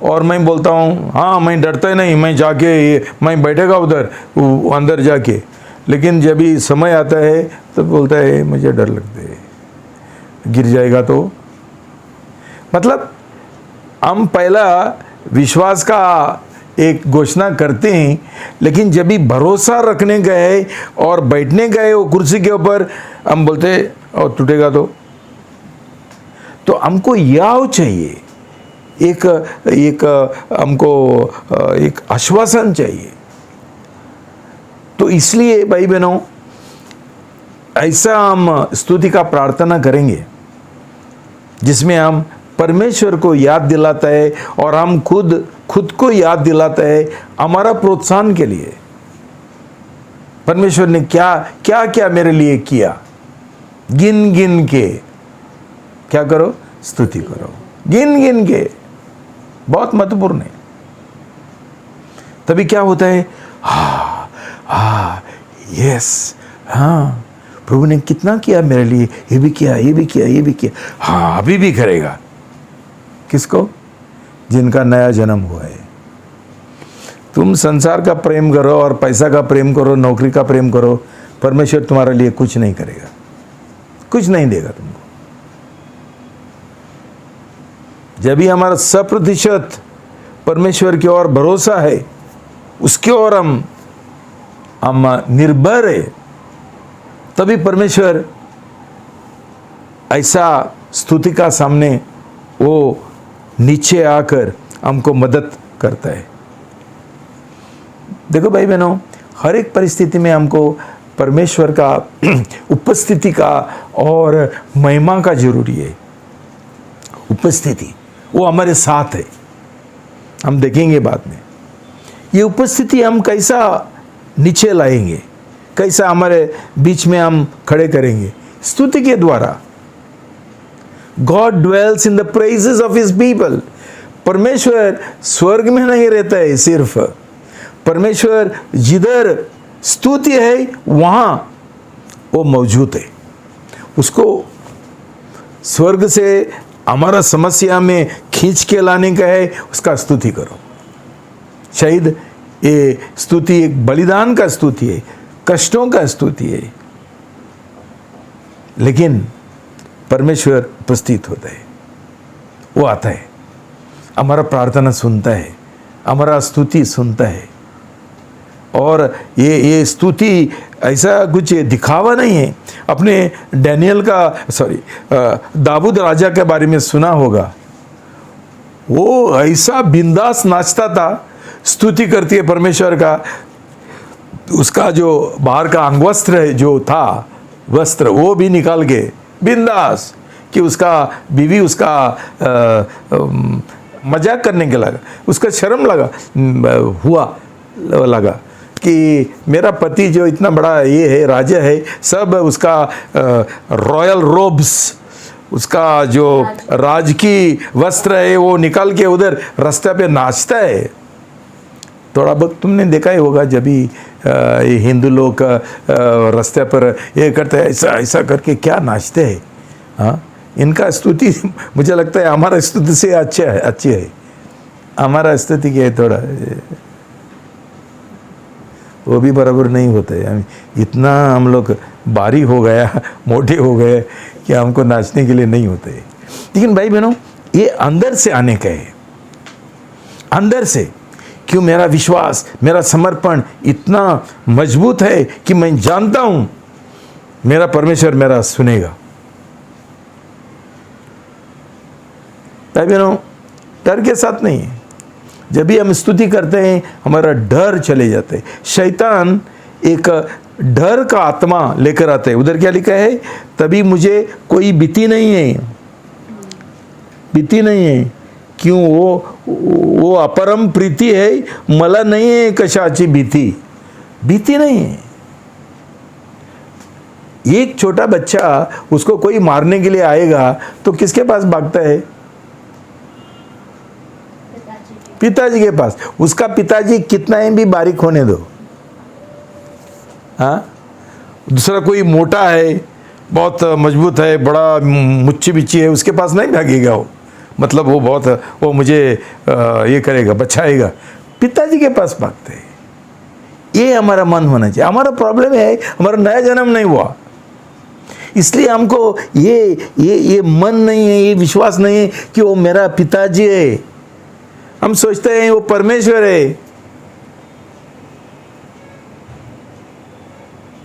और मैं बोलता हूँ हाँ मैं डरता ही नहीं, मैं जाके मैं बैठेगा उधर अंदर जाके, लेकिन जब भी समय आता है तो बोलता है मुझे डर लगता है, गिर जाएगा तो। मतलब हम पहला विश्वास का एक घोषणा करते हैं, लेकिन जब भी भरोसा रखने गए और बैठने गए वो कुर्सी के ऊपर, हम बोलते और टूटेगा तो हमको याव चाहिए, एक हमको एक आश्वासन चाहिए। तो इसलिए भाई बहनों, ऐसा हम स्तुति का प्रार्थना करेंगे जिसमें हम परमेश्वर को याद दिलाता है और हम खुद को याद दिलाता है हमारा प्रोत्साहन के लिए। परमेश्वर ने क्या क्या क्या मेरे लिए किया, गिन गिन के क्या करो, स्तुति करो, गिन गिन के। बहुत महत्वपूर्ण है। तभी क्या होता है, यस, हाँ प्रभु ने कितना किया मेरे लिए, ये भी किया, ये भी किया, ये भी किया, हाँ अभी भी करेगा। किसको? जिनका नया जन्म हुआ है। तुम संसार का प्रेम करो और पैसा का प्रेम करो, नौकरी का प्रेम करो, परमेश्वर तुम्हारे लिए कुछ नहीं करेगा, कुछ नहीं देगा तुमको। जब भी हमारा 100% परमेश्वर की ओर भरोसा है, उसके ओर हम निर्भर है, तभी परमेश्वर ऐसा स्तुति का सामने वो नीचे आकर हमको मदद करता है। देखो भाई बहनों, हर एक परिस्थिति में हमको परमेश्वर का उपस्थिति का और महिमा का जरूरी है। उपस्थिति वो हमारे साथ है, हम देखेंगे बाद में। ये उपस्थिति हम कैसा नीचे लाएंगे, कैसा हमारे बीच में हम खड़े करेंगे? स्तुति के द्वारा। God dwells in the praises of his people. परमेश्वर स्वर्ग में नहीं रहता है सिर्फ, परमेश्वर जिधर स्तुति है वहां वो मौजूद है। उसको स्वर्ग से हमारा समस्या में खींच के लाने का है, उसका स्तुति करो। शायद ये स्तुति एक बलिदान का स्तुति है, कष्टों का स्तुति है, लेकिन परमेश्वर उपस्थित होता है, वो आता है, हमारा प्रार्थना सुनता है, हमारा स्तुति सुनता है। और ये स्तुति ऐसा कुछ दिखावा नहीं है। अपने डैनियल का दाऊद राजा के बारे में सुना होगा, वो ऐसा बिंदास नाचता था, स्तुति करती है परमेश्वर का। उसका जो बाहर का अंगवस्त्र है जो था वस्त्र, वो भी निकाल के बिंदास, कि उसका बीवी उसका मजाक करने के लगा, उसका शर्म लगा कि मेरा पति जो इतना बड़ा ये है, राजा है, सब उसका रॉयल रोब्स, उसका जो राज की वस्त्र है वो निकाल के उधर रास्ते पे नाचता है। थोड़ा बहुत तुमने देखा ही होगा, जब भी ये हिंदू लोग रास्ते पर ये करते हैं, ऐसा ऐसा करके क्या नाचते हैं। हाँ, इनका स्तुति मुझे लगता है हमारा स्तुति से अच्छी है। हमारा स्तुति क्या है, थोड़ा वो भी बराबर नहीं होता है। इतना हम लोग भारी हो गया, मोटे हो गए कि हमको नाचने के लिए नहीं होते। लेकिन भाई बहनों, ये अंदर से आने का है, अंदर से। क्यों? मेरा विश्वास, मेरा समर्पण इतना मजबूत है कि मैं जानता हूं मेरा परमेश्वर मेरा सुनेगा। भाई बहनों, डर के साथ नहीं है। जब भी हम स्तुति करते हैं हमारा डर चले जाते हैं। शैतान एक डर का आत्मा लेकर आता है। उधर क्या लिखा है? तभी मुझे कोई भीति नहीं है, भीति नहीं है। क्यों? वो अपरम प्रीति है, मला नहीं है कशाची भीति, भीति नहीं है। एक छोटा बच्चा, उसको कोई मारने के लिए आएगा तो किसके पास भागता है? पिताजी के पास। उसका पिताजी कितना ही भी बारीक होने दो, हाँ, दूसरा कोई मोटा है, बहुत मजबूत है, बड़ा मुच्ची बिच्ची है, उसके पास नहीं भागेगा वो। मतलब वो मुझे ये करेगा, बचाएगा। पिताजी के पास भागते हैं। ये हमारा मन होना चाहिए। हमारा प्रॉब्लम है हमारा नया जन्म नहीं हुआ, इसलिए हमको ये मन नहीं है, ये विश्वास नहीं है कि वो मेरा पिताजी है। हम सोचते हैं वो परमेश्वर है।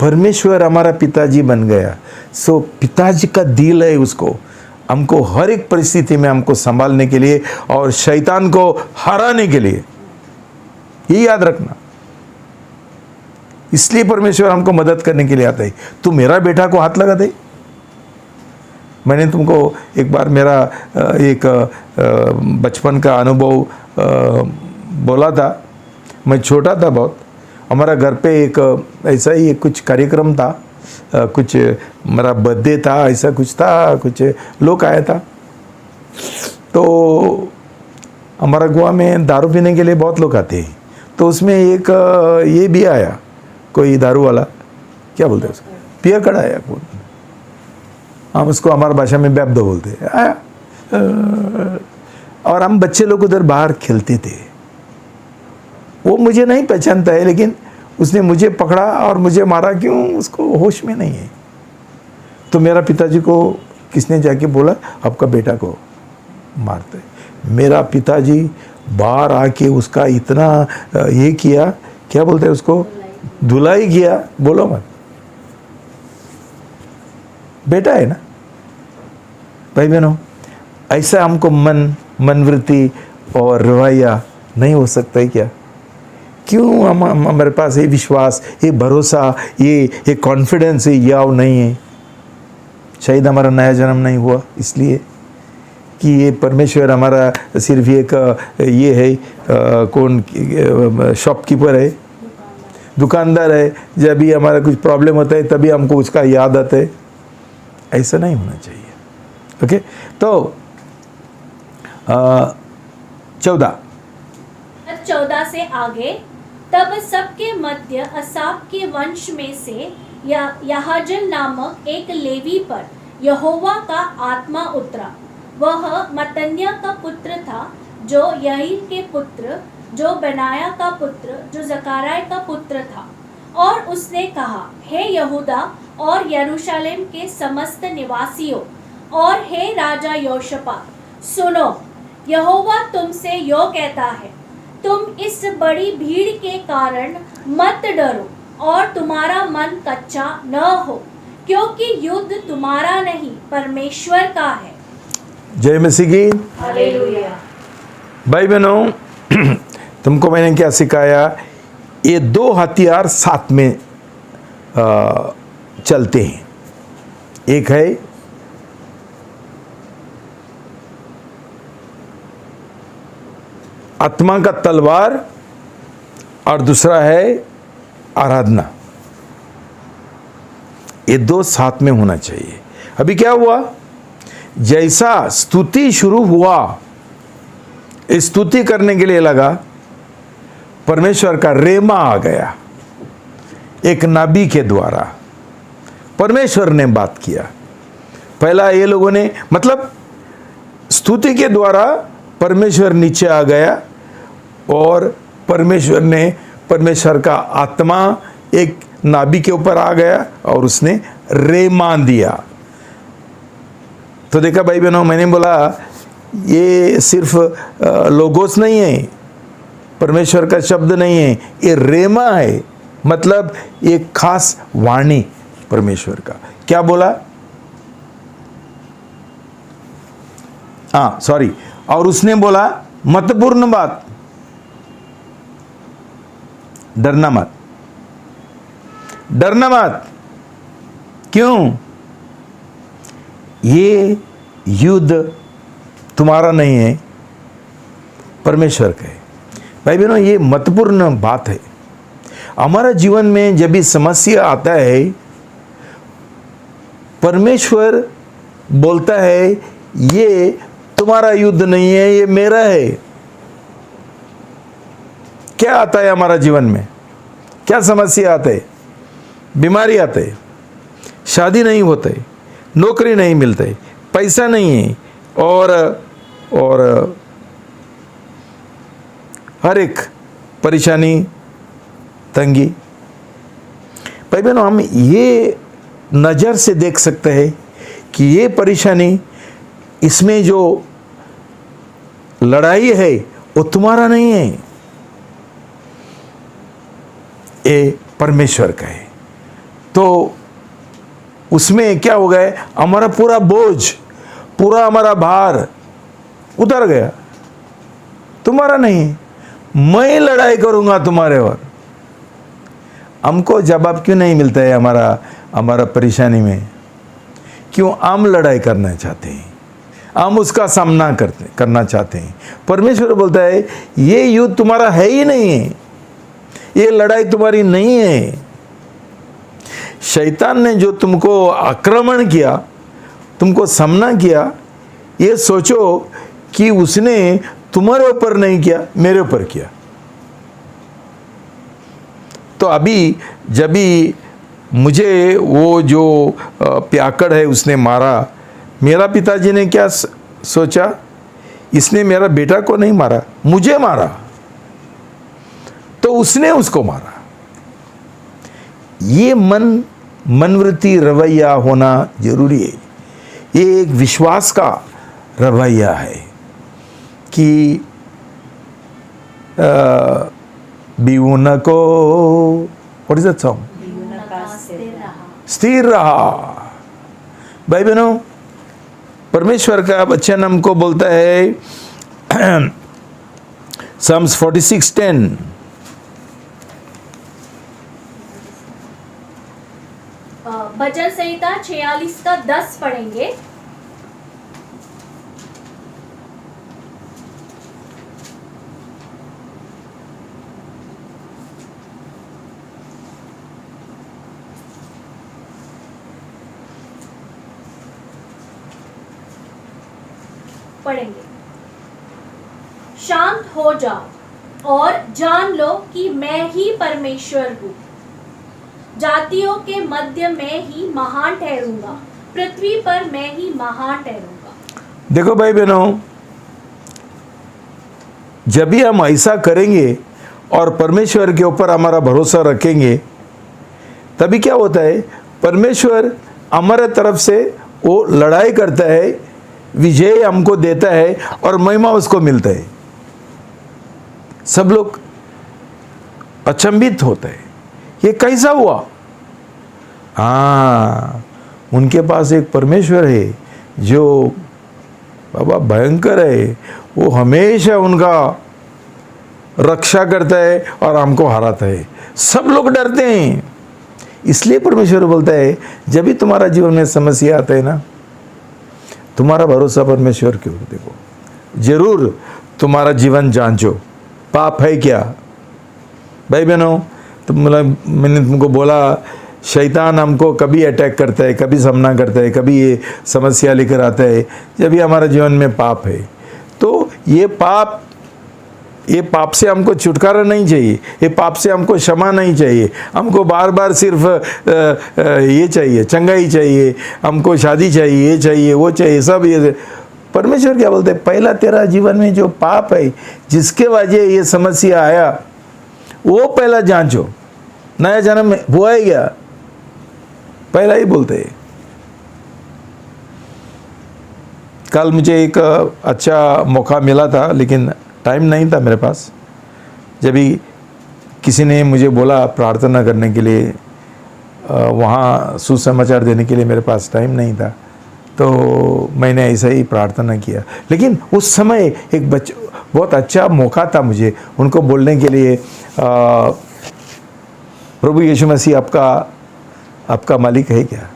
परमेश्वर हमारा पिताजी बन गया। सो पिताजी का दिल है उसको, हमको हर एक परिस्थिति में हमको संभालने के लिए और शैतान को हराने के लिए। ये याद रखना। इसलिए परमेश्वर हमको मदद करने के लिए आता है। तू मेरा बेटा को हाथ लगा दे। मैंने तुमको एक बार मेरा एक बचपन का अनुभव बोला था। मैं छोटा था बहुत, हमारा घर पे एक ऐसा ही कुछ कार्यक्रम था कुछ मेरा बर्थडे था, ऐसा कुछ था, कुछ लोग आया था। तो हमारा गोवा में दारू पीने के लिए बहुत लोग आते हैं। तो उसमें एक ये भी आया, कोई दारू वाला, क्या बोलते हैं उसको, पिया कड़ा आया कौन, हम उसको हमारी भाषा में बैब्दो बोलते हैं, आया। और हम बच्चे लोग उधर बाहर खेलते थे। वो मुझे नहीं पहचानता है, लेकिन उसने मुझे पकड़ा और मुझे मारा। क्यों? उसको होश में नहीं है। तो मेरा पिताजी को किसने जाके बोला, आपका बेटा को मारते। मेरा पिताजी बाहर आके उसका इतना ये किया, क्या बोलते हैं उसको, धुलाई किया। बोलो मत, बेटा है ना। भाई बहनों, ऐसा हमको मनवृत्ति और रवैया नहीं हो सकता है क्या? क्यों हम हमारे पास ये विश्वास, ये भरोसा, ये कॉन्फिडेंस, ये याव नहीं है? शायद हमारा नया जन्म नहीं हुआ इसलिए कि ये परमेश्वर हमारा सिर्फ एक ये है, कौन शॉपकीपर है, दुकानदार है। जब भी हमारा कुछ प्रॉब्लम होता है तभी हमको उसका याद आता है। ऐसा नहीं होना चाहिए। ओके, तो 14 से आगे, तब सबके मध्य असाप के वंश में से याहाजल नामक एक लेवी पर यहोवा का आत्मा उतरा। वह मत्तन्याह का पुत्र था, जो यहीर के पुत्र, जो बनाया का पुत्र, जो जकाराय का पुत्र था। और उसने कहा, हे यहूदा और यरूशलेम के समस्त निवासियों, और हे राजा योशपात, सुनो, यहोवा तुमसे यो कहता है, तुम इस बड़ी भीड़ के कारण मत डरो और तुम्हारा मन कच्चा न हो, क्योंकि युद्ध तुम्हारा नहीं परमेश्वर का है। जय मसीह की। हालेलुया। भाई बहनों, तुमको मैंने क्या सिखाया? ये दो हथियार साथ में चलते हैं। एक है आत्मा का तलवार और दूसरा है आराधना। ये दो साथ में होना चाहिए। अभी क्या हुआ? जैसा स्तुति शुरू हुआ, स्तुति करने के लिए लगा, परमेश्वर का रेमा आ गया। एक नबी के द्वारा परमेश्वर ने बात किया। पहला ये लोगों ने, मतलब स्तुति के द्वारा परमेश्वर नीचे आ गया और परमेश्वर का आत्मा एक नाबी के ऊपर आ गया और उसने रेमा दिया। तो देखा भाई बहनों, मैंने बोला ये सिर्फ लोगोस नहीं है, परमेश्वर का शब्द नहीं है, ये रेमा है। मतलब एक खास वाणी परमेश्वर का। क्या बोला? हाँ, सॉरी। और उसने बोला महत्वपूर्ण बात, डरना मत, डरना मत। क्यों? ये युद्ध तुम्हारा नहीं है, परमेश्वर का है। भाई बहनों, ये महत्वपूर्ण बात है। हमारा जीवन में जब भी समस्या आता है, परमेश्वर बोलता है ये तुम्हारा युद्ध नहीं है, ये मेरा है। क्या आता है हमारा जीवन में? क्या समस्या आता है? बीमारी आता है, शादी नहीं होता है, नौकरी नहीं मिलता है, पैसा नहीं है, और हर एक परेशानी, तंगी। भाई बहनों, हम ये नज़र से देख सकते हैं कि ये परेशानी, इसमें जो लड़ाई है वो तुम्हारा नहीं है, ये परमेश्वर का है। तो उसमें क्या हो गया? हमारा पूरा बोझ, पूरा हमारा भार उतर गया। तुम्हारा नहीं, मैं लड़ाई करूंगा तुम्हारे। और हमको जवाब क्यों नहीं मिलता है हमारा परेशानी में? क्यों हम लड़ाई करना चाहते हैं, हम उसका सामना करना चाहते हैं। परमेश्वर बोलता है ये युद्ध तुम्हारा है ही नहीं है, ये लड़ाई तुम्हारी नहीं है। शैतान ने जो तुमको आक्रमण किया, तुमको सामना किया, ये सोचो कि उसने तुम्हारे ऊपर नहीं किया, मेरे ऊपर किया। तो अभी जब भी मुझे वो जो प्याकड़ है उसने मारा, मेरा पिताजी ने क्या सोचा, इसने मेरा बेटा को नहीं मारा, मुझे मारा, तो उसने उसको मारा। ये मनवृत्ति रवैया होना जरूरी है। ये एक विश्वास का रवैया है कि बीऊन को, व्हाट इज दैट सॉन्ग, स्थिर रहा। भाई बहनों, परमेश्वर का वचन हमको बोलता है Psalms 46:10, भजन संहिता 46 का 10 पढ़ेंगे। शांत हो जाओ और जान लो कि मैं ही परमेश्वर हूँ। जातियों के मध्य में ही महान ठहरूंगा, पृथ्वी पर मैं ही महान ठहरूंगा। देखो भाई बहनों, जब भी हम ऐसा करेंगे और परमेश्वर के ऊपर हमारा भरोसा रखेंगे, तभी क्या होता है, परमेश्वर हमारे तरफ से वो लड़ाई करता है, विजय हमको देता है और महिमा उसको मिलता है। सब लोग अचंभित होते हैं, ये कैसा हुआ? हाँ, उनके पास एक परमेश्वर है जो बाबा भयंकर है, वो हमेशा उनका रक्षा करता है और हमको हराता है। सब लोग डरते हैं, इसलिए परमेश्वर बोलता है जब भी तुम्हारा जीवन में समस्या आता है ना, तुम्हारा भरोसा परमेश्वर के ऊपर देखो, जरूर तुम्हारा जीवन जांचो, पाप है क्या। भाई बहनों, मैंने तुमको बोला, शैतान हमको कभी अटैक करता है, कभी सामना करता है, कभी ये समस्या लेकर आता है जब भी हमारे जीवन में पाप है। तो ये पाप से हमको छुटकारा नहीं चाहिए, ये पाप से हमको क्षमा नहीं चाहिए, हमको बार बार सिर्फ ये चाहिए, चंगाई चाहिए, हमको शादी चाहिए, ये चाहिए, वो चाहिए, सब ये। परमेश्वर क्या बोलते हैं, पहला तेरा जीवन में जो पाप है, जिसके वजह ये समस्या आया, वो पहला जांचो। नया जन्म में हुआ है क्या, पहला ही बोलते हैं। कल मुझे एक अच्छा मौका मिला था, लेकिन टाइम नहीं था मेरे पास। जब भी किसी ने मुझे बोला प्रार्थना करने के लिए, वहाँ सुसमाचार देने के लिए मेरे पास टाइम नहीं था, तो मैंने ऐसा ही प्रार्थना किया। लेकिन उस समय एक बहुत अच्छा मौका था मुझे उनको बोलने के लिए, प्रभु यीशु मसीह आपका मालिक है क्या,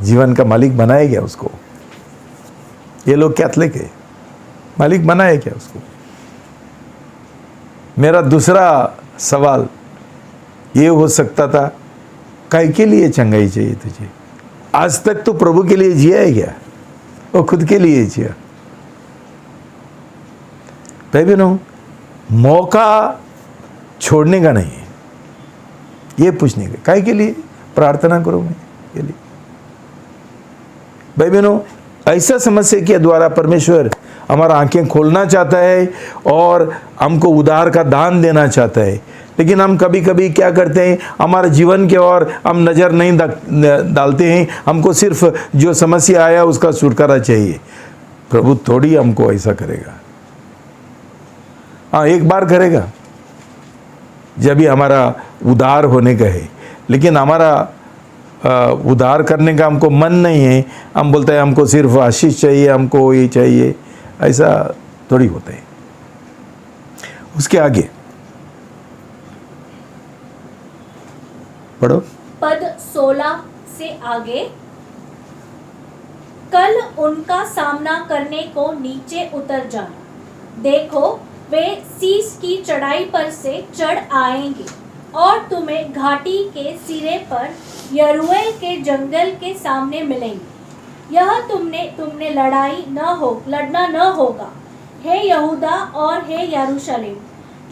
जीवन का मालिक बनाए क्या उसको। ये लोग कैथलिक है, मालिक बनाए क्या उसको। मेरा दूसरा सवाल ये हो सकता था, काय के लिए चंगाई चाहिए तुझे? आज तक तो प्रभु के लिए जिया है क्या, वो खुद के लिए जिया। भाई बहनों, मौका छोड़ने का नहीं है, ये पूछने का, काय के लिए प्रार्थना करो मैं के लिए। भाई बहनों, ऐसा समस्या के द्वारा परमेश्वर हमारा आंखें खोलना चाहता है और हमको उद्धार का दान देना चाहता है। लेकिन हम कभी कभी क्या करते हैं, हमारे जीवन के और हम नज़र नहीं डालते हैं, हमको सिर्फ जो समस्या आया उसका छुटकारा चाहिए। प्रभु थोड़ी हमको ऐसा करेगा, हाँ एक बार करेगा जब भी हमारा उद्धार होने का है। लेकिन हमारा उद्धार करने का हमको मन नहीं है, हम बोलते हैं हमको सिर्फ आशीष चाहिए, हमको ये चाहिए, ऐसा थोड़ी होता है। उसके आगे पढ़ो, पद 16 से आगे। कल उनका सामना करने को नीचे उतर जाना, देखो वे सीस की चढ़ाई पर से चढ़ आएंगे और तुम्हें घाटी के सिरे पर यरूएल के जंगल के सामने मिलेंगे। यह तुमने लड़ना न होगा। हे यहूदा और हे यरूशलेम,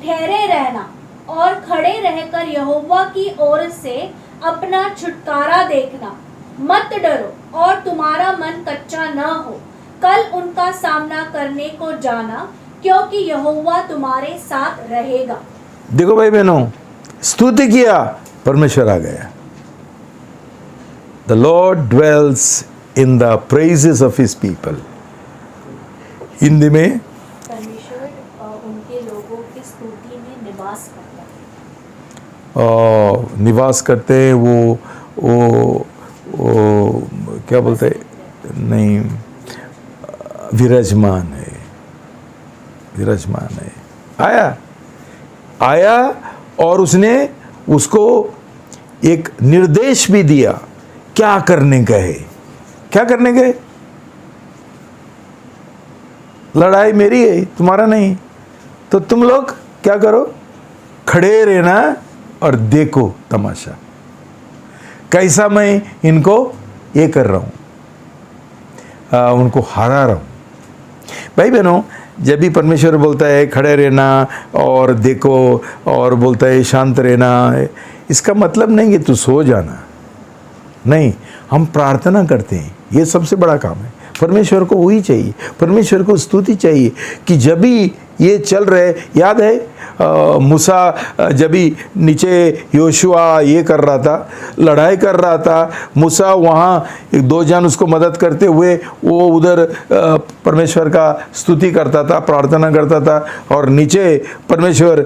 ठहरे रहना और खड़े रहकर यहोवा की ओर से अपना छुटकारा देखना। मत डरो और तुम्हारा मन कच्चा न हो। कल उनका सामना करने को जाना, क्योंकि यहोवा तुम्हारे साथ रहेगा। देखो भाई बहनों, स्तुति किया, परमेश्वर आ गया। The Lord dwells in the praises of his people. Hindi में परमेश्वर उनके लोगों की स्तुति में निवास करता है। निवास करते हैं। वो क्या बोलते हैं, नहीं, विराजमान है, विराजमान है। आया और उसने उसको एक निर्देश भी दिया क्या करने का है। क्या करने का है? लड़ाई मेरी है, तुम्हारा नहीं। तो तुम लोग क्या करो, खड़े रहना और देखो तमाशा, कैसा मैं इनको ये कर रहा हूं, उनको हरा रहा हूं। भाई बहनों, जब भी परमेश्वर बोलता है खड़े रहना और देखो, और बोलता है शांत रहना, इसका मतलब नहीं कि तू सो जाना। नहीं, हम प्रार्थना करते हैं, ये सबसे बड़ा काम है। परमेश्वर को वही चाहिए, परमेश्वर को स्तुति चाहिए कि जब भी ये चल रहे, याद है मूसा जब भी नीचे योशुआ ये कर रहा था, लड़ाई कर रहा था, मूसा वहाँ एक दो जन उसको मदद करते हुए वो उधर परमेश्वर का स्तुति करता था, प्रार्थना करता था, और नीचे परमेश्वर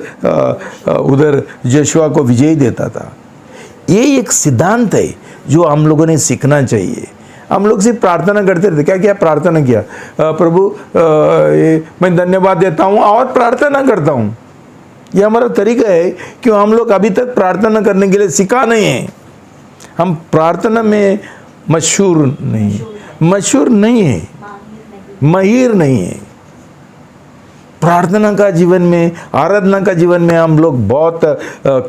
उधर योशुआ को विजय देता था। ये एक सिद्धांत है जो हम लोगों ने सीखना चाहिए। हम लोग सिर्फ प्रार्थना करते रहते। क्या क्या प्रार्थना किया, प्रभु मैं धन्यवाद देता हूँ और प्रार्थना करता हूँ। ये हमारा तरीका है, क्यों हम लोग अभी तक प्रार्थना करने के लिए सीखा नहीं है। हम प्रार्थना में मशहूर नहीं है, माहिर नहीं है। प्रार्थना का जीवन में, आराधना का जीवन में हम लोग बहुत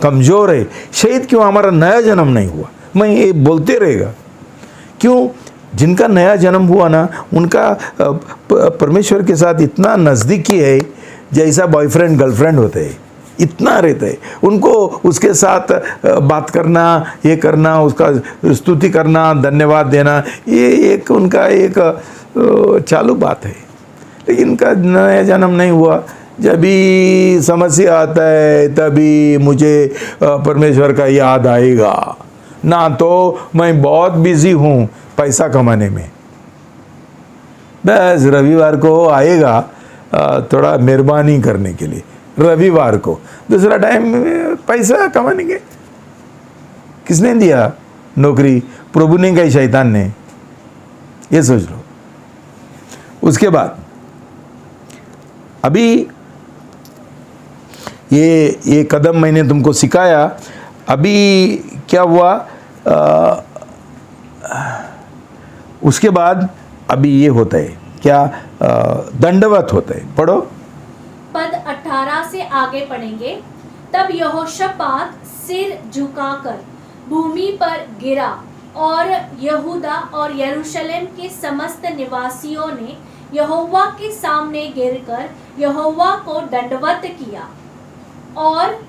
कमज़ोर है। शायद क्यों हमारा नया जन्म नहीं हुआ। मैं ये बोलते रहेगा, क्यों जिनका नया जन्म हुआ ना, उनका परमेश्वर के साथ इतना नज़दीकी है, जैसा बॉयफ्रेंड गर्लफ्रेंड होते हैं, इतना रहते हैं। उनको उसके साथ बात करना, ये करना, उसका स्तुति करना, धन्यवाद देना, ये एक उनका एक चालू बात है। लेकिन इनका नया जन्म नहीं हुआ। जब भी समस्या आता है तभी मुझे परमेश्वर का याद आएगा, ना तो मैं बहुत बिजी हूँ पैसा कमाने में। बस रविवार को आएगा थोड़ा मेहरबानी करने के लिए, रविवार को। दूसरा टाइम पैसा कमाने के। किसने दिया नौकरी? प्रभु ने कही, शैतान ने? ये सोच लो। उसके बाद अभी ये कदम मैंने तुमको सिखाया। अभी क्या हुआ, उसके बाद अभी ये होता है क्या, दंडवत होता है। पढ़ो पद 18 से आगे पढ़ेंगे। तब यहोशापात सिर झुकाकर भूमि पर गिरा, और यहूदा और यरूशलेम के समस्त निवासियों ने यहोवा के सामने गिरकर यहोवा को दंडवत किया। और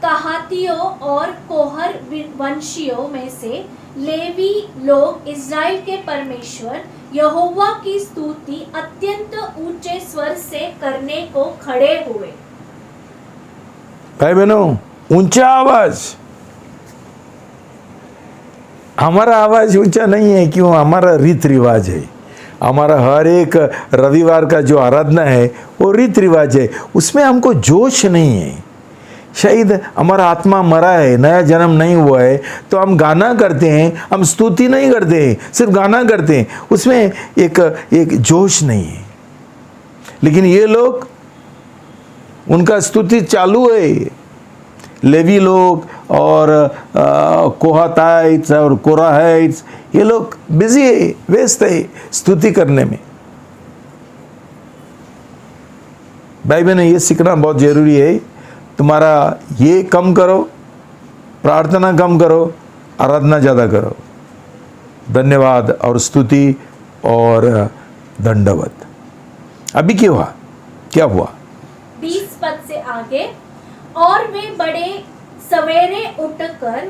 कहातियों और कोहर वंशियों में से लेवी लोग इज़राइल के परमेश्वर यहोवा की स्तुति अत्यंत ऊंचे स्वर से करने को खड़े हुए। भाई बहनों, ऊंचा आवाज। हमारा आवाज ऊंचा नहीं है, क्यों? हमारा रीत रिवाज है। हमारा हर एक रविवार का जो आराधना है वो रीत रिवाज है, उसमें हमको जोश नहीं है। शायद हमारा आत्मा मरा है, नया जन्म नहीं हुआ है, तो हम गाना करते हैं, हम स्तुति नहीं करते हैं, सिर्फ गाना करते हैं, उसमें एक जोश नहीं है। लेकिन ये लोग, उनका स्तुति चालू है। लेवी लोग और कोहाताइट्स और कोराहाइट्स, ये लोग बिजी है, व्यस्त है स्तुति करने में। भाई बहन, ये सीखना बहुत जरूरी है। तुम्हारा ये कम करो, प्रार्थना कम करो, आराधना ज़्यादा करो। धन्यवाद और स्तुति और दंडवत। अभी क्या हुआ? 20 पद से आगे, और वे बड़े सवेरे उठकर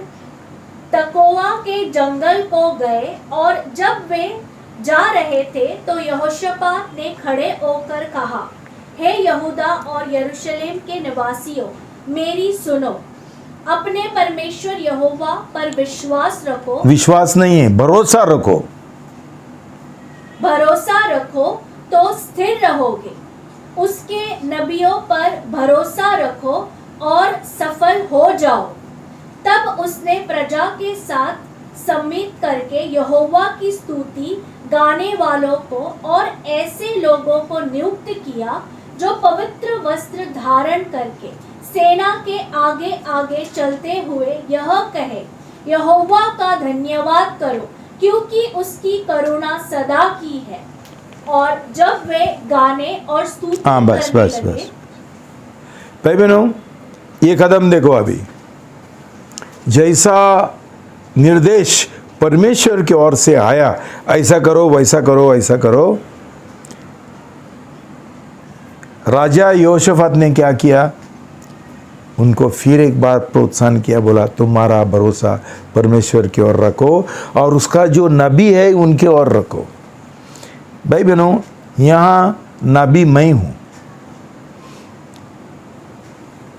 तकोवा के जंगल को गए, और जब वे जा रहे थे तो यहोशापात ने खड़े होकर कहा, हे यहूदा और यरूशलेम के निवासियों, मेरी सुनो। अपने परमेश्वर यहोवा पर विश्वास रखो। विश्वास नहीं है, भरोसा रखो। भरोसा रखो तो स्थिर रहोगे। उसके नबियों पर भरोसा रखो और सफल हो जाओ। तब उसने प्रजा के साथ सम्मिलित करके यहोवा की स्तुति गाने वालों को और ऐसे लोगों को नियुक्त किया जो पवित्र वस्त्र धारण करके सेना के आगे आगे चलते हुए यह कहे, यहोवा का धन्यवाद करो, क्योंकि उसकी करुणा सदा की है। और जब वे गाने और स्तुति बस करने बस लगे, बस भाई बहनों, ये कदम देखो। अभी जैसा निर्देश परमेश्वर की ओर से आया, ऐसा करो, वैसा करो, ऐसा करो, राजा यहोशापात ने क्या किया? उनको फिर एक बार प्रोत्साहन किया, बोला तुम्हारा भरोसा परमेश्वर की ओर रखो और उसका जो नबी है उनके ओर रखो। भाई बहनों, यहाँ नबी मैं हूँ।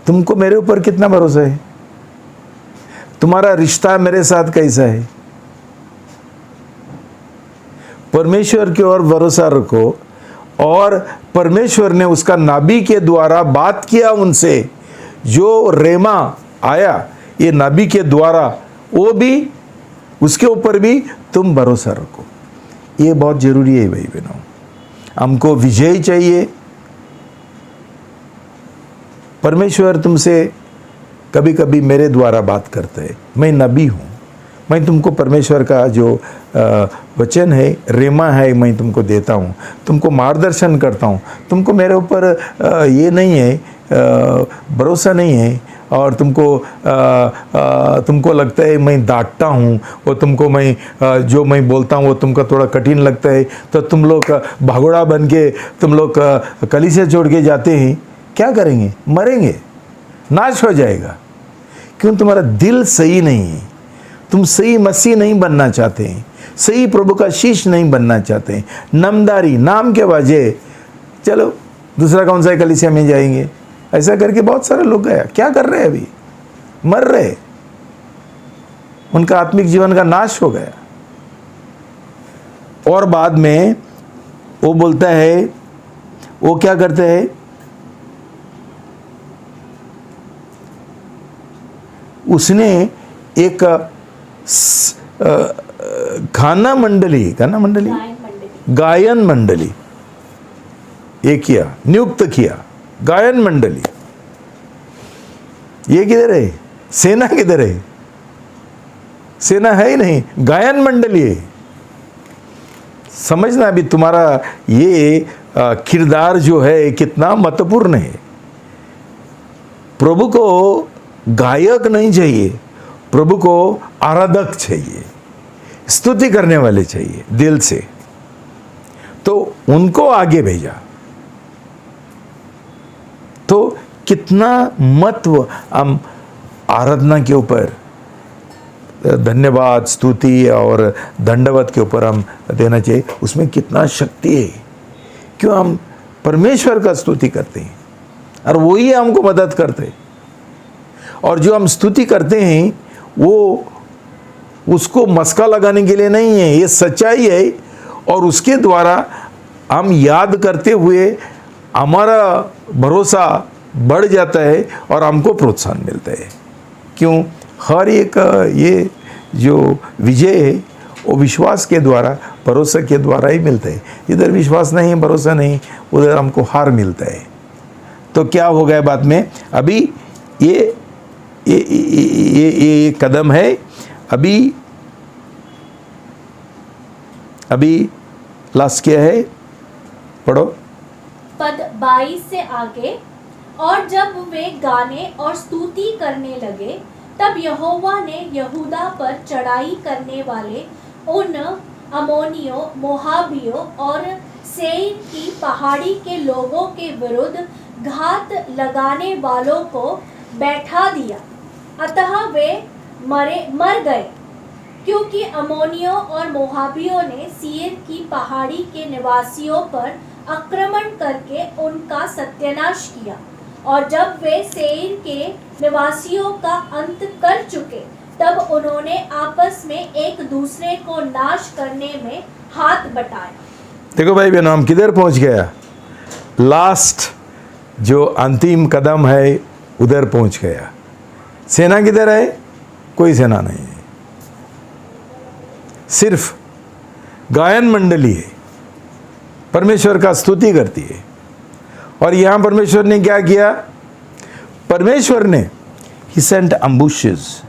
तुमको मेरे ऊपर कितना भरोसा है? तुम्हारा रिश्ता मेरे साथ कैसा है? परमेश्वर की ओर भरोसा रखो। और परमेश्वर ने उसका नबी के द्वारा बात किया उनसे, जो रेमा आया ये नबी के द्वारा, वो भी उसके ऊपर भी तुम भरोसा रखो। ये बहुत जरूरी है भाई बहनों। हमको विजय चाहिए। परमेश्वर तुमसे कभी कभी मेरे द्वारा बात करते हैं। मैं नबी हूँ, मैं तुमको परमेश्वर का जो वचन है, रेमा है, मैं तुमको देता हूँ, तुमको मार्गदर्शन करता हूँ। तुमको मेरे ऊपर ये नहीं है, भरोसा नहीं है, और तुमको लगता है मैं डांटता हूँ, और तुमको मैं जो मैं बोलता हूँ वो तुमको थोड़ा कठिन लगता है, तो तुम लोग भागोड़ा बन के तुम लोग कलीसिया छोड़ के जाते हैं। क्या करेंगे? मरेंगे, नाश हो जाएगा। क्यों? तुम्हारा दिल सही नहीं है। तुम सही मसीह नहीं बनना चाहते हैं, सही प्रभु का शिष्य नहीं बनना चाहते हैं। नामदारी, नाम के वजह चलो दूसरा कौन सा कलीसिया में जाएंगे, ऐसा करके बहुत सारे लोग गया। क्या कर रहे हैं? अभी मर रहे, उनका आत्मिक जीवन का नाश हो गया। और बाद में वो बोलता है, वो क्या करते हैं? उसने एक गायन मंडली ये किया, नियुक्त किया। गायन मंडली, ये किधर है? सेना किधर है? सेना है ही नहीं, गायन मंडली है। समझना अभी तुम्हारा ये किरदार जो है कितना महत्वपूर्ण है। प्रभु को गायक नहीं चाहिए, प्रभु को आराधक चाहिए, स्तुति करने वाले चाहिए दिल से। तो उनको आगे भेजा। तो कितना महत्व हम आराधना के ऊपर, धन्यवाद, स्तुति और दंडवत के ऊपर हम देना चाहिए। उसमें कितना शक्ति है। क्यों? हम परमेश्वर का स्तुति करते हैं और वही हमको मदद करते हैं। और जो हम स्तुति करते हैं वो उसको मस्का लगाने के लिए नहीं है, ये सच्चाई है। और उसके द्वारा हम याद करते हुए हमारा भरोसा बढ़ जाता है और हमको प्रोत्साहन मिलता है। क्यों? हर एक ये जो विजय है वो विश्वास के द्वारा, भरोसा के द्वारा ही मिलता है। इधर विश्वास नहीं, भरोसा नहीं, उधर हमको हार मिलता है। तो क्या हो गया बाद में? अभी ये कदम है। अभी लास्ट क्या है? पढ़ो पद 22 से आगे। और जब वे गाने और स्तुति करने लगे तब यहोवा ने यहूदा पर चढ़ाई करने वाले उन अमोनियों, मोहाबियों और सेईर की पहाड़ी के लोगों के विरुद्ध घात लगाने वालों को बैठा दिया। अतः वे मर गए, क्योंकि अमोनियों और मोहाबियों ने सेईर की पहाड़ी के निवासियों पर आक्रमण करके उनका सत्यानाश किया। और जब वे सेईर के निवासियों का अंत कर चुके, तब उन्होंने आपस में एक दूसरे को नाश करने में हाथ बटाया। देखो भाई बहनों, हम किधर पहुंच गया? लास्ट जो अंतिम कदम है उधर पहुंच गया। सेना किधर है? कोई सेना नहीं है, सिर्फ गायन मंडली है, परमेश्वर का स्तुति करती है। और यहां परमेश्वर ने क्या किया? परमेश्वर ने ही सेंट अम्बुशेस,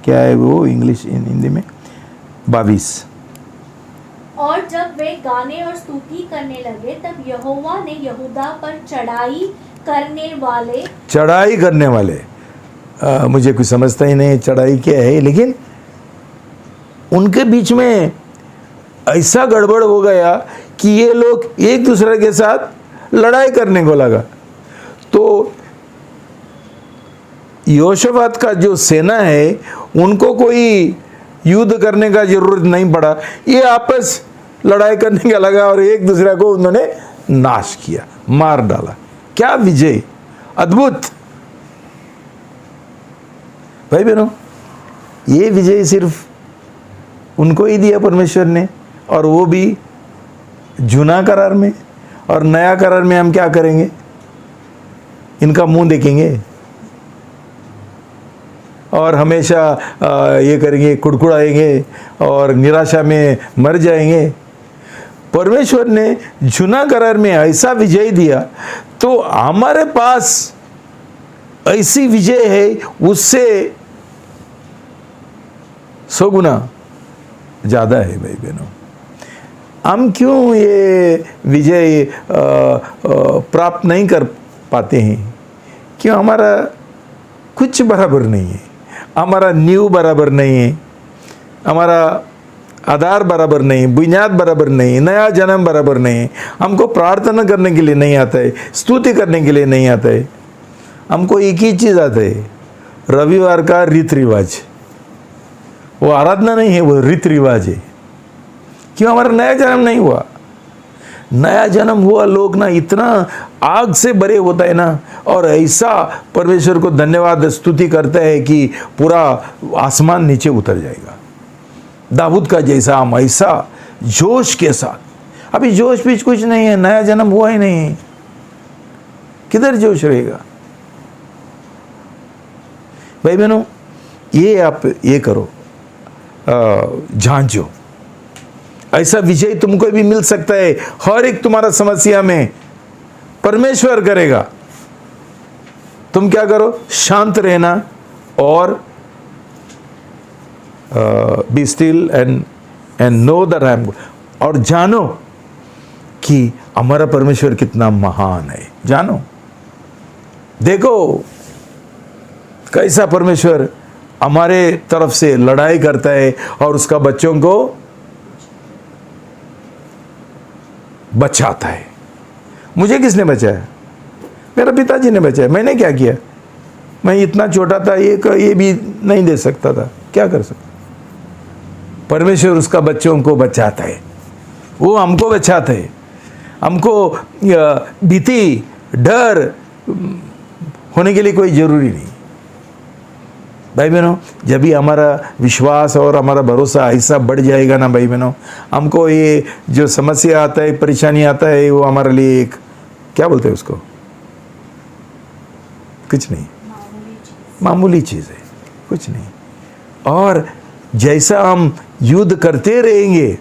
क्या है वो इंग्लिश हिंदी में 22। और जब वे गाने और स्तुति करने लगे, तब यहोवा ने यहूदा पर चढ़ाई करने वाले मुझे कुछ समझता ही नहीं चढ़ाई क्या है, लेकिन उनके बीच में ऐसा गड़बड़ हो गया कि ये लोग एक दूसरे के साथ लड़ाई करने को लगा। तो योशफात का जो सेना है उनको कोई युद्ध करने का जरूरत नहीं पड़ा, ये आपस लड़ाई करने का लगा और एक दूसरे को उन्होंने नाश किया, मार डाला। क्या विजय, अद्भुत। भाई बहनों, ये विजय सिर्फ उनको ही दिया परमेश्वर ने, और वो भी जूना करार में। और नया करार में हम क्या करेंगे? इनका मुंह देखेंगे और हमेशा ये करेंगे, कुड़कुड़ाएंगे और निराशा में मर जाएंगे। परमेश्वर ने जूना करार में ऐसा विजय दिया, तो हमारे पास ऐसी विजय है उससे 100 गुना ज़्यादा है। भाई बहनों, हम क्यों ये विजय प्राप्त नहीं कर पाते हैं? क्यों? हमारा कुछ बराबर नहीं है, हमारा नींव बराबर नहीं है, हमारा आधार बराबर नहीं, बुनियाद बराबर नहीं, नया जन्म बराबर नहीं। हमको प्रार्थना करने के लिए नहीं आता है, स्तुति करने के लिए नहीं आता है। हमको एक ही चीज़ आता है, रविवार का रीत रिवाज। वो आराधना नहीं है, वो रीत रिवाज है। क्यों? हमारा नया जन्म नहीं हुआ। नया जन्म हुआ लोग ना इतना आग से भरे होता है ना, और ऐसा परमेश्वर को धन्यवाद स्तुति करता है कि पूरा आसमान नीचे उतर जाएगा। दाऊद का जैसा हम ऐसा जोश के साथ। अभी जोश भी कुछ नहीं है, नया जन्म हुआ ही नहीं है, किधर जोश रहेगा? भाई बहनों, ये आप ये करो, जांचो, ऐसा विजय तुमको भी मिल सकता है। हर एक तुम्हारा समस्या में परमेश्वर करेगा। तुम क्या करो? शांत रहना और be still and know that I am good. और जानो कि हमारा परमेश्वर कितना महान है। जानो, देखो कैसा परमेश्वर हमारे तरफ से लड़ाई करता है और उसका बच्चों को बचाता है। मुझे किसने बचाया? मेरा पिताजी ने बचाया। मैंने क्या किया? मैं इतना छोटा था, ये भी नहीं दे सकता था, क्या कर सकता? परमेश्वर उसका बच्चों को बचाता है, वो हमको बचाता है। हमको भीति, डर होने के लिए कोई जरूरी नहीं। भाई बहनों, जब भी हमारा विश्वास और हमारा भरोसा ऐसा बढ़ जाएगा ना भाई बहनों, हमको ये जो समस्या आता है, परेशानी आता है, वो हमारे लिए एक क्या बोलते हैं उसको, कुछ नहीं, मामूली चीज़ है, कुछ नहीं। और जैसा हम युद्ध करते रहेंगे,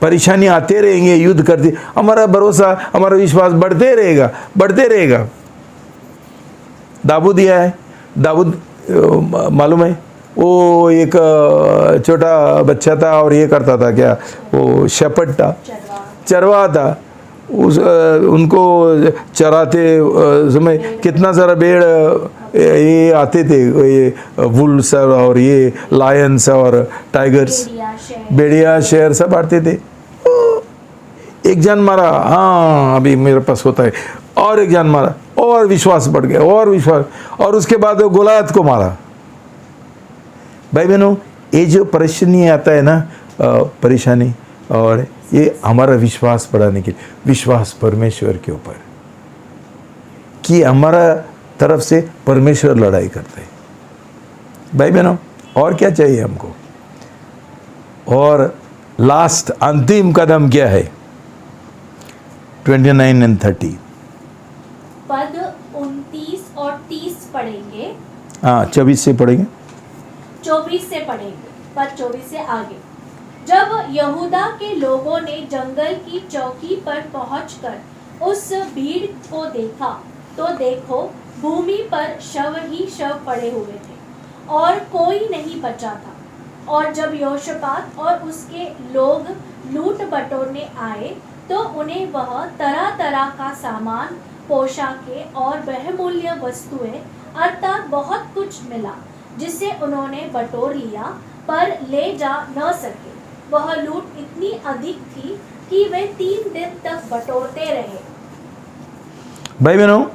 परेशानी आते रहेंगे, युद्ध करते, हमारा भरोसा, हमारा विश्वास बढ़ते रहेगा, बढ़ते रहेगा। दाऊद दिया है, दाऊद मालूम है, वो एक छोटा बच्चा था और ये करता था क्या, वो शेपर्ड था, चरवाहा था। उनको चराते समय कितना सारा भेड़ ये आते थे, ये वुल्स और ये लायंस और टाइगर्स, भेड़िया शेर सब आते थे। एक जान मारा, हाँ अभी मेरे पास होता है, और एक जान मारा, और विश्वास बढ़ गया, और विश्वास, और उसके बाद वो गोलायत को मारा। भाई बहनों, ये जो परेशानी आता है ना, परेशानी, और ये हमारा विश्वास बढ़ाने के लिए, विश्वास परमेश्वर के ऊपर कि हमारा तरफ से परमेश्वर लड़ाई करता है। भाई बहनों, और क्या चाहिए हमको? और लास्ट अंतिम कदम क्या है? 29 और 30 पद 29 और 30 पढ़ेंगे। हाँ, 24 से पढ़ेंगे, 24 से पढ़ेंगे, पद 24 से आगे। जब यहूदा के लोगों ने जंगल की चौकी पर पहुंचकर उस भीड़ को देखा, तो देखो भूमि पर शव ही शव पड़े हुए थे और कोई नहीं बचा था। और जब यहोशापात और उसके लोग लूट बटोरने आए, तो उन्हें वह तरह तरह का सामान, पोशाकें और बहुमूल्य वस्तुएं अर्थात बहुत कुछ मिला, जिसे उन्होंने बटोर लिया, पर ले जा न सके। वह लूट इतनी अधिक थी कि वे 3 दिन तक बटोरते रहे। भाई बहनों,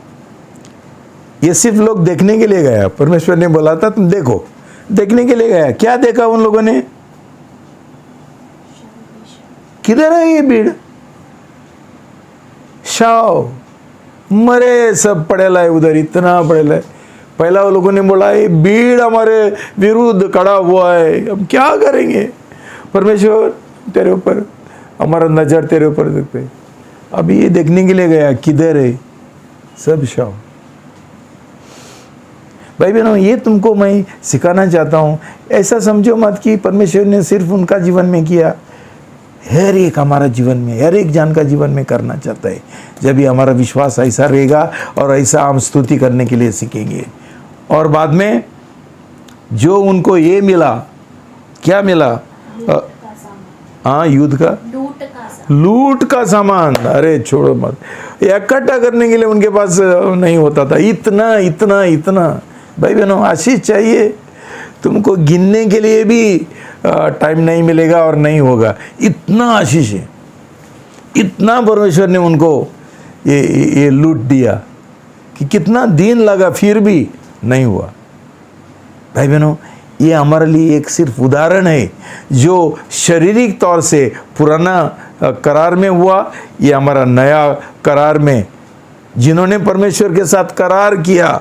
ये सिर्फ लोग देखने के लिए गया। परमेश्वर ने बोला था तुम देखो, देखने के लिए गया। क्या देखा उन लोगों ने? किधर है ये भीड़? शव मरे सब पड़ेला है उधर, इतना पड़ेला है। पहला वो लोगों ने बोला ये भीड़ हमारे विरुद्ध खड़ा हुआ है, हम क्या करेंगे? परमेश्वर तेरे ऊपर, हमारा नजर तेरे ऊपर देखते। अभी ये देखने के लिए गया, किधर है? सब शव। भाई बहनों, ये तुमको मैं सिखाना चाहता हूँ। ऐसा समझो मत कि परमेश्वर ने सिर्फ उनका जीवन में किया, हर एक हमारा जीवन में, हर एक जन का जीवन में करना चाहता है। जब भी हमारा विश्वास ऐसा रहेगा और ऐसा हम स्तुति करने के लिए सीखेंगे। और बाद में जो उनको ये मिला, क्या मिला? हाँ, युद्ध का, लूट का सामान। अरे छोड़ो मत, इकट्ठा करने के लिए उनके पास नहीं होता था। इतना इतना इतना। भाई बहनों, आशीष चाहिए तुमको, गिनने के लिए भी टाइम नहीं मिलेगा और नहीं होगा। इतना आशीष है, इतना परमेश्वर ने उनको ये लूट दिया कि कितना दिन लगा, फिर भी नहीं हुआ। भाई बहनों, ये हमारे लिए एक सिर्फ उदाहरण है जो शारीरिक तौर से पुराना करार में हुआ। ये हमारा नया करार में, जिन्होंने परमेश्वर के साथ करार किया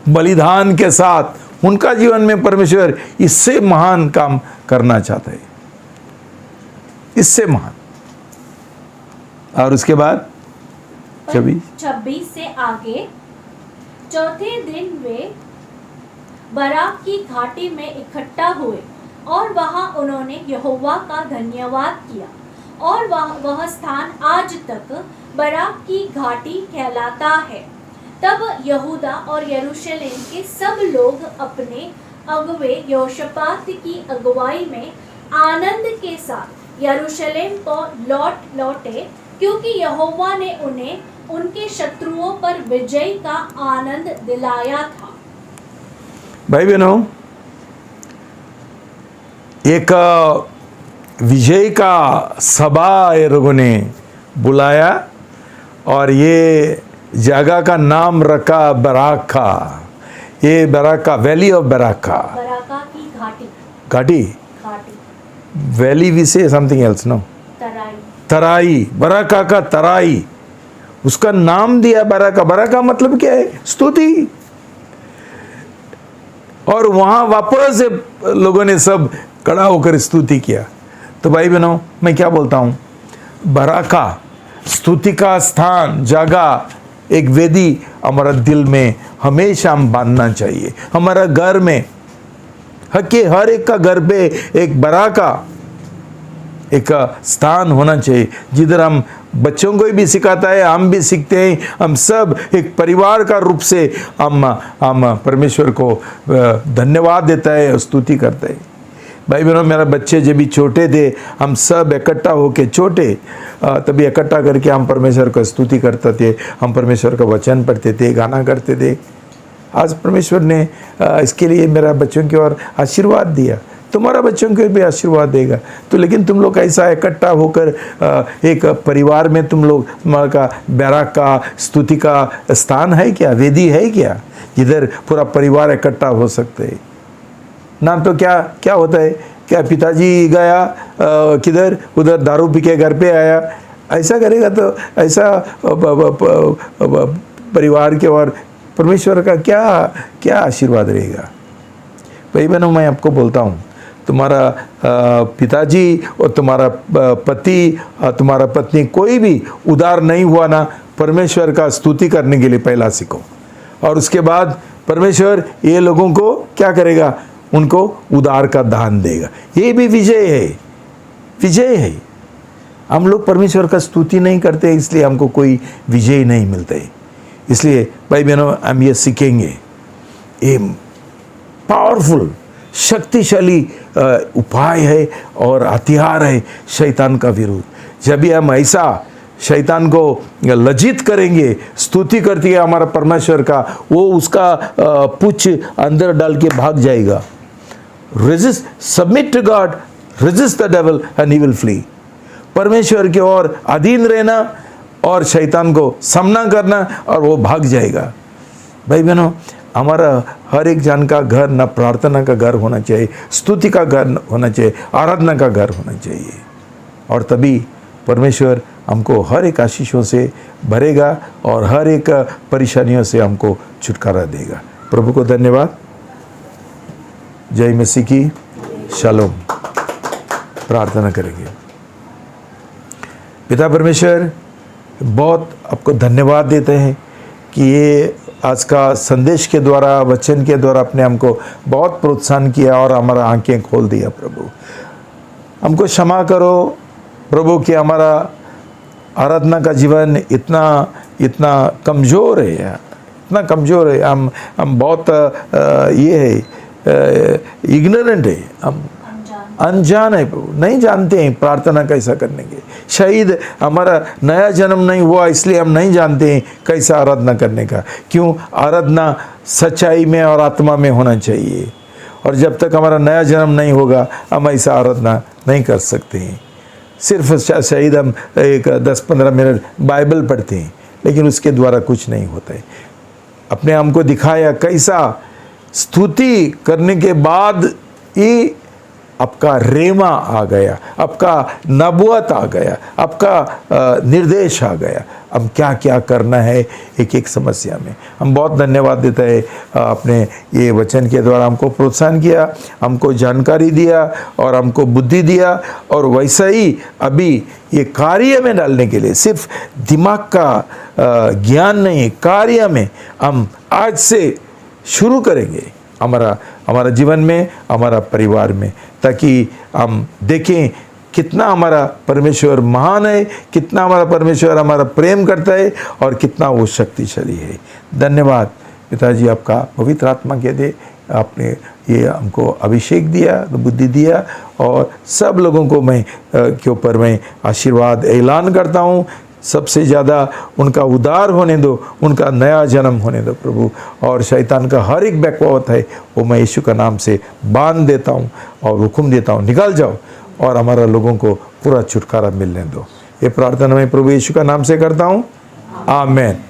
बलिदान के साथ, उनका जीवन में परमेश्वर इससे महान काम करना चाहता है, इससे महान। और उसके बाद 26 से आगे, चौथे दिन वे बराक की घाटी में इकट्ठा हुए और वहां उन्होंने यहोवा का धन्यवाद किया। और वह स्थान आज तक बराक की घाटी कहलाता है। तब यहूदा और यरूशलेम के सब लोग अपने अगुवे यहोशापात की अगुवाई में आनंद के साथ यरूशलेम को लौटे, क्योंकि यहोवा ने उन्हें उनके शत्रुओं पर विजय का आनंद दिलाया था। भाई बहनों, एक विजय का सभा ये लोगों ने बुलाया और ये जगह का नाम रखा बराका। ये Baraka, valley of Baraka, Baraka की घाटी। घाटी, valley we say something else, no, तराई, बराका का तराई, उसका नाम दिया बराका। बराका मतलब क्या है? स्तुति। और वहां वापस से लोगों ने सब खड़ा होकर स्तुति किया। तो भाई बहनों, मैं क्या बोलता हूं, बराका, स्तुति का स्थान, जगह, एक वेदी हमारा दिल में हमेशा हम बांधना चाहिए। हमारा घर में, हर एक का घर पे एक बराका, एक स्थान होना चाहिए जिधर हम बच्चों को भी सिखाता है, हम भी सीखते हैं। हम सब एक परिवार का रूप से हम परमेश्वर को धन्यवाद देता है, स्तुति करते हैं। भाई बहनों, मेरा बच्चे जब भी छोटे थे, हम सब इकट्ठा होके, छोटे तभी इकट्ठा करके हम परमेश्वर को स्तुति करते थे। हम परमेश्वर का वचन पढ़ते थे, गाना करते थे। आज परमेश्वर ने इसके लिए मेरा बच्चों की ओर आशीर्वाद दिया, तुम्हारा बच्चों को भी आशीर्वाद देगा। तो लेकिन तुम लोग ऐसा इकट्ठा होकर एक परिवार में तुम लोग, तुम्हारा का बैराक का स्तुति का स्थान है क्या, वेदी है क्या, जिधर पूरा परिवार इकट्ठा हो सकते हैं ना? तो क्या क्या होता है, क्या पिताजी गया किधर, उधर दारू पी के घर पे आया, ऐसा करेगा तो ऐसा परिवार के और परमेश्वर का क्या क्या आशीर्वाद रहेगा? भाई बहनों, मैं आपको बोलता हूँ, तुम्हारा पिताजी और तुम्हारा पति और तुम्हारा पत्नी कोई भी उदार नहीं हुआ ना, परमेश्वर का स्तुति करने के लिए पहला सीखो, और उसके बाद परमेश्वर ये लोगों को क्या करेगा, उनको उदार का दान देगा। ये भी विजय है, विजय है। हम लोग परमेश्वर का स्तुति नहीं करते, इसलिए हमको कोई विजय नहीं मिलते। इसलिए भाई बहनों, हम ये सीखेंगे, ये पावरफुल शक्तिशाली उपाय है और हथियार है शैतान का विरोध। जब भी हम ऐसा शैतान को लज्जित करेंगे, स्तुति करती है हमारा परमेश्वर का, वो उसका पुछ अंदर डाल के भाग जाएगा। Resist, submit to God, resist the devil and he will flee. परमेश्वर की ओर अधीन रहना और शैतान को सामना करना और वो भाग जाएगा। भाई बहनों, हमारा हर एक जन का घर ना प्रार्थना का घर होना चाहिए, स्तुति का घर होना चाहिए, आराधना का घर होना चाहिए, और तभी परमेश्वर हमको हर एक आशीषों से भरेगा और हर एक परेशानियों से हमको छुटकारा देगा। प्रभु को धन्यवाद। जय मसीह की, शालोम। प्रार्थना करेंगे। पिता परमेश्वर, बहुत आपको धन्यवाद देते हैं कि ये आज का संदेश के द्वारा, वचन के द्वारा आपने हमको बहुत प्रोत्साहन किया और हमारा आंखें खोल दिया। प्रभु, हमको क्षमा करो प्रभु कि हमारा आराधना का जीवन इतना कमज़ोर है, इतना कमज़ोर है। हम बहुत ये है, इग्नोरेंट है, हम अनजान है प्रभु, नहीं जानते हैं प्रार्थना कैसा करने के। शायद हमारा नया जन्म नहीं हुआ, इसलिए हम नहीं जानते हैं कैसा आराधना करने का। क्यों? आराधना सच्चाई में और आत्मा में होना चाहिए, और जब तक हमारा नया जन्म नहीं होगा हम ऐसा आराधना नहीं कर सकते हैं। सिर्फ शायद हम एक 10-15 मिनट बाइबल पढ़ते हैं, लेकिन उसके द्वारा कुछ नहीं होता है। अपने हमको दिखाया कैसा स्तुति करने के बाद ही आपका रेमा आ गया, आपका नबूवत आ गया, आपका निर्देश आ गया। हम क्या क्या करना है एक एक समस्या में। हम बहुत धन्यवाद देते हैं, आपने ये वचन के द्वारा हमको प्रोत्साहन किया, हमको जानकारी दिया और हमको बुद्धि दिया, और वैसा ही अभी ये कार्य में डालने के लिए, सिर्फ दिमाग का ज्ञान नहीं, कार्य में हम आज से शुरू करेंगे हमारा जीवन में, हमारा परिवार में, ताकि हम देखें कितना हमारा परमेश्वर महान है, कितना हमारा परमेश्वर हमारा प्रेम करता है और कितना वो शक्तिशाली है। धन्यवाद पिताजी, आपका पवित्र आत्मा के दे, आपने ये हमको अभिषेक दिया, बुद्धि दिया, और सब लोगों को मैं के ऊपर मैं आशीर्वाद ऐलान करता हूँ। सबसे ज़्यादा उनका उद्धार होने दो, उनका नया जन्म होने दो प्रभु, और शैतान का हर एक बकवास है वो मैं यीशु का नाम से बांध देता हूँ और हुक्म देता हूँ, निकल जाओ, और हमारा लोगों को पूरा छुटकारा मिलने दो। ये प्रार्थना मैं प्रभु यीशु का नाम से करता हूँ, आमीन।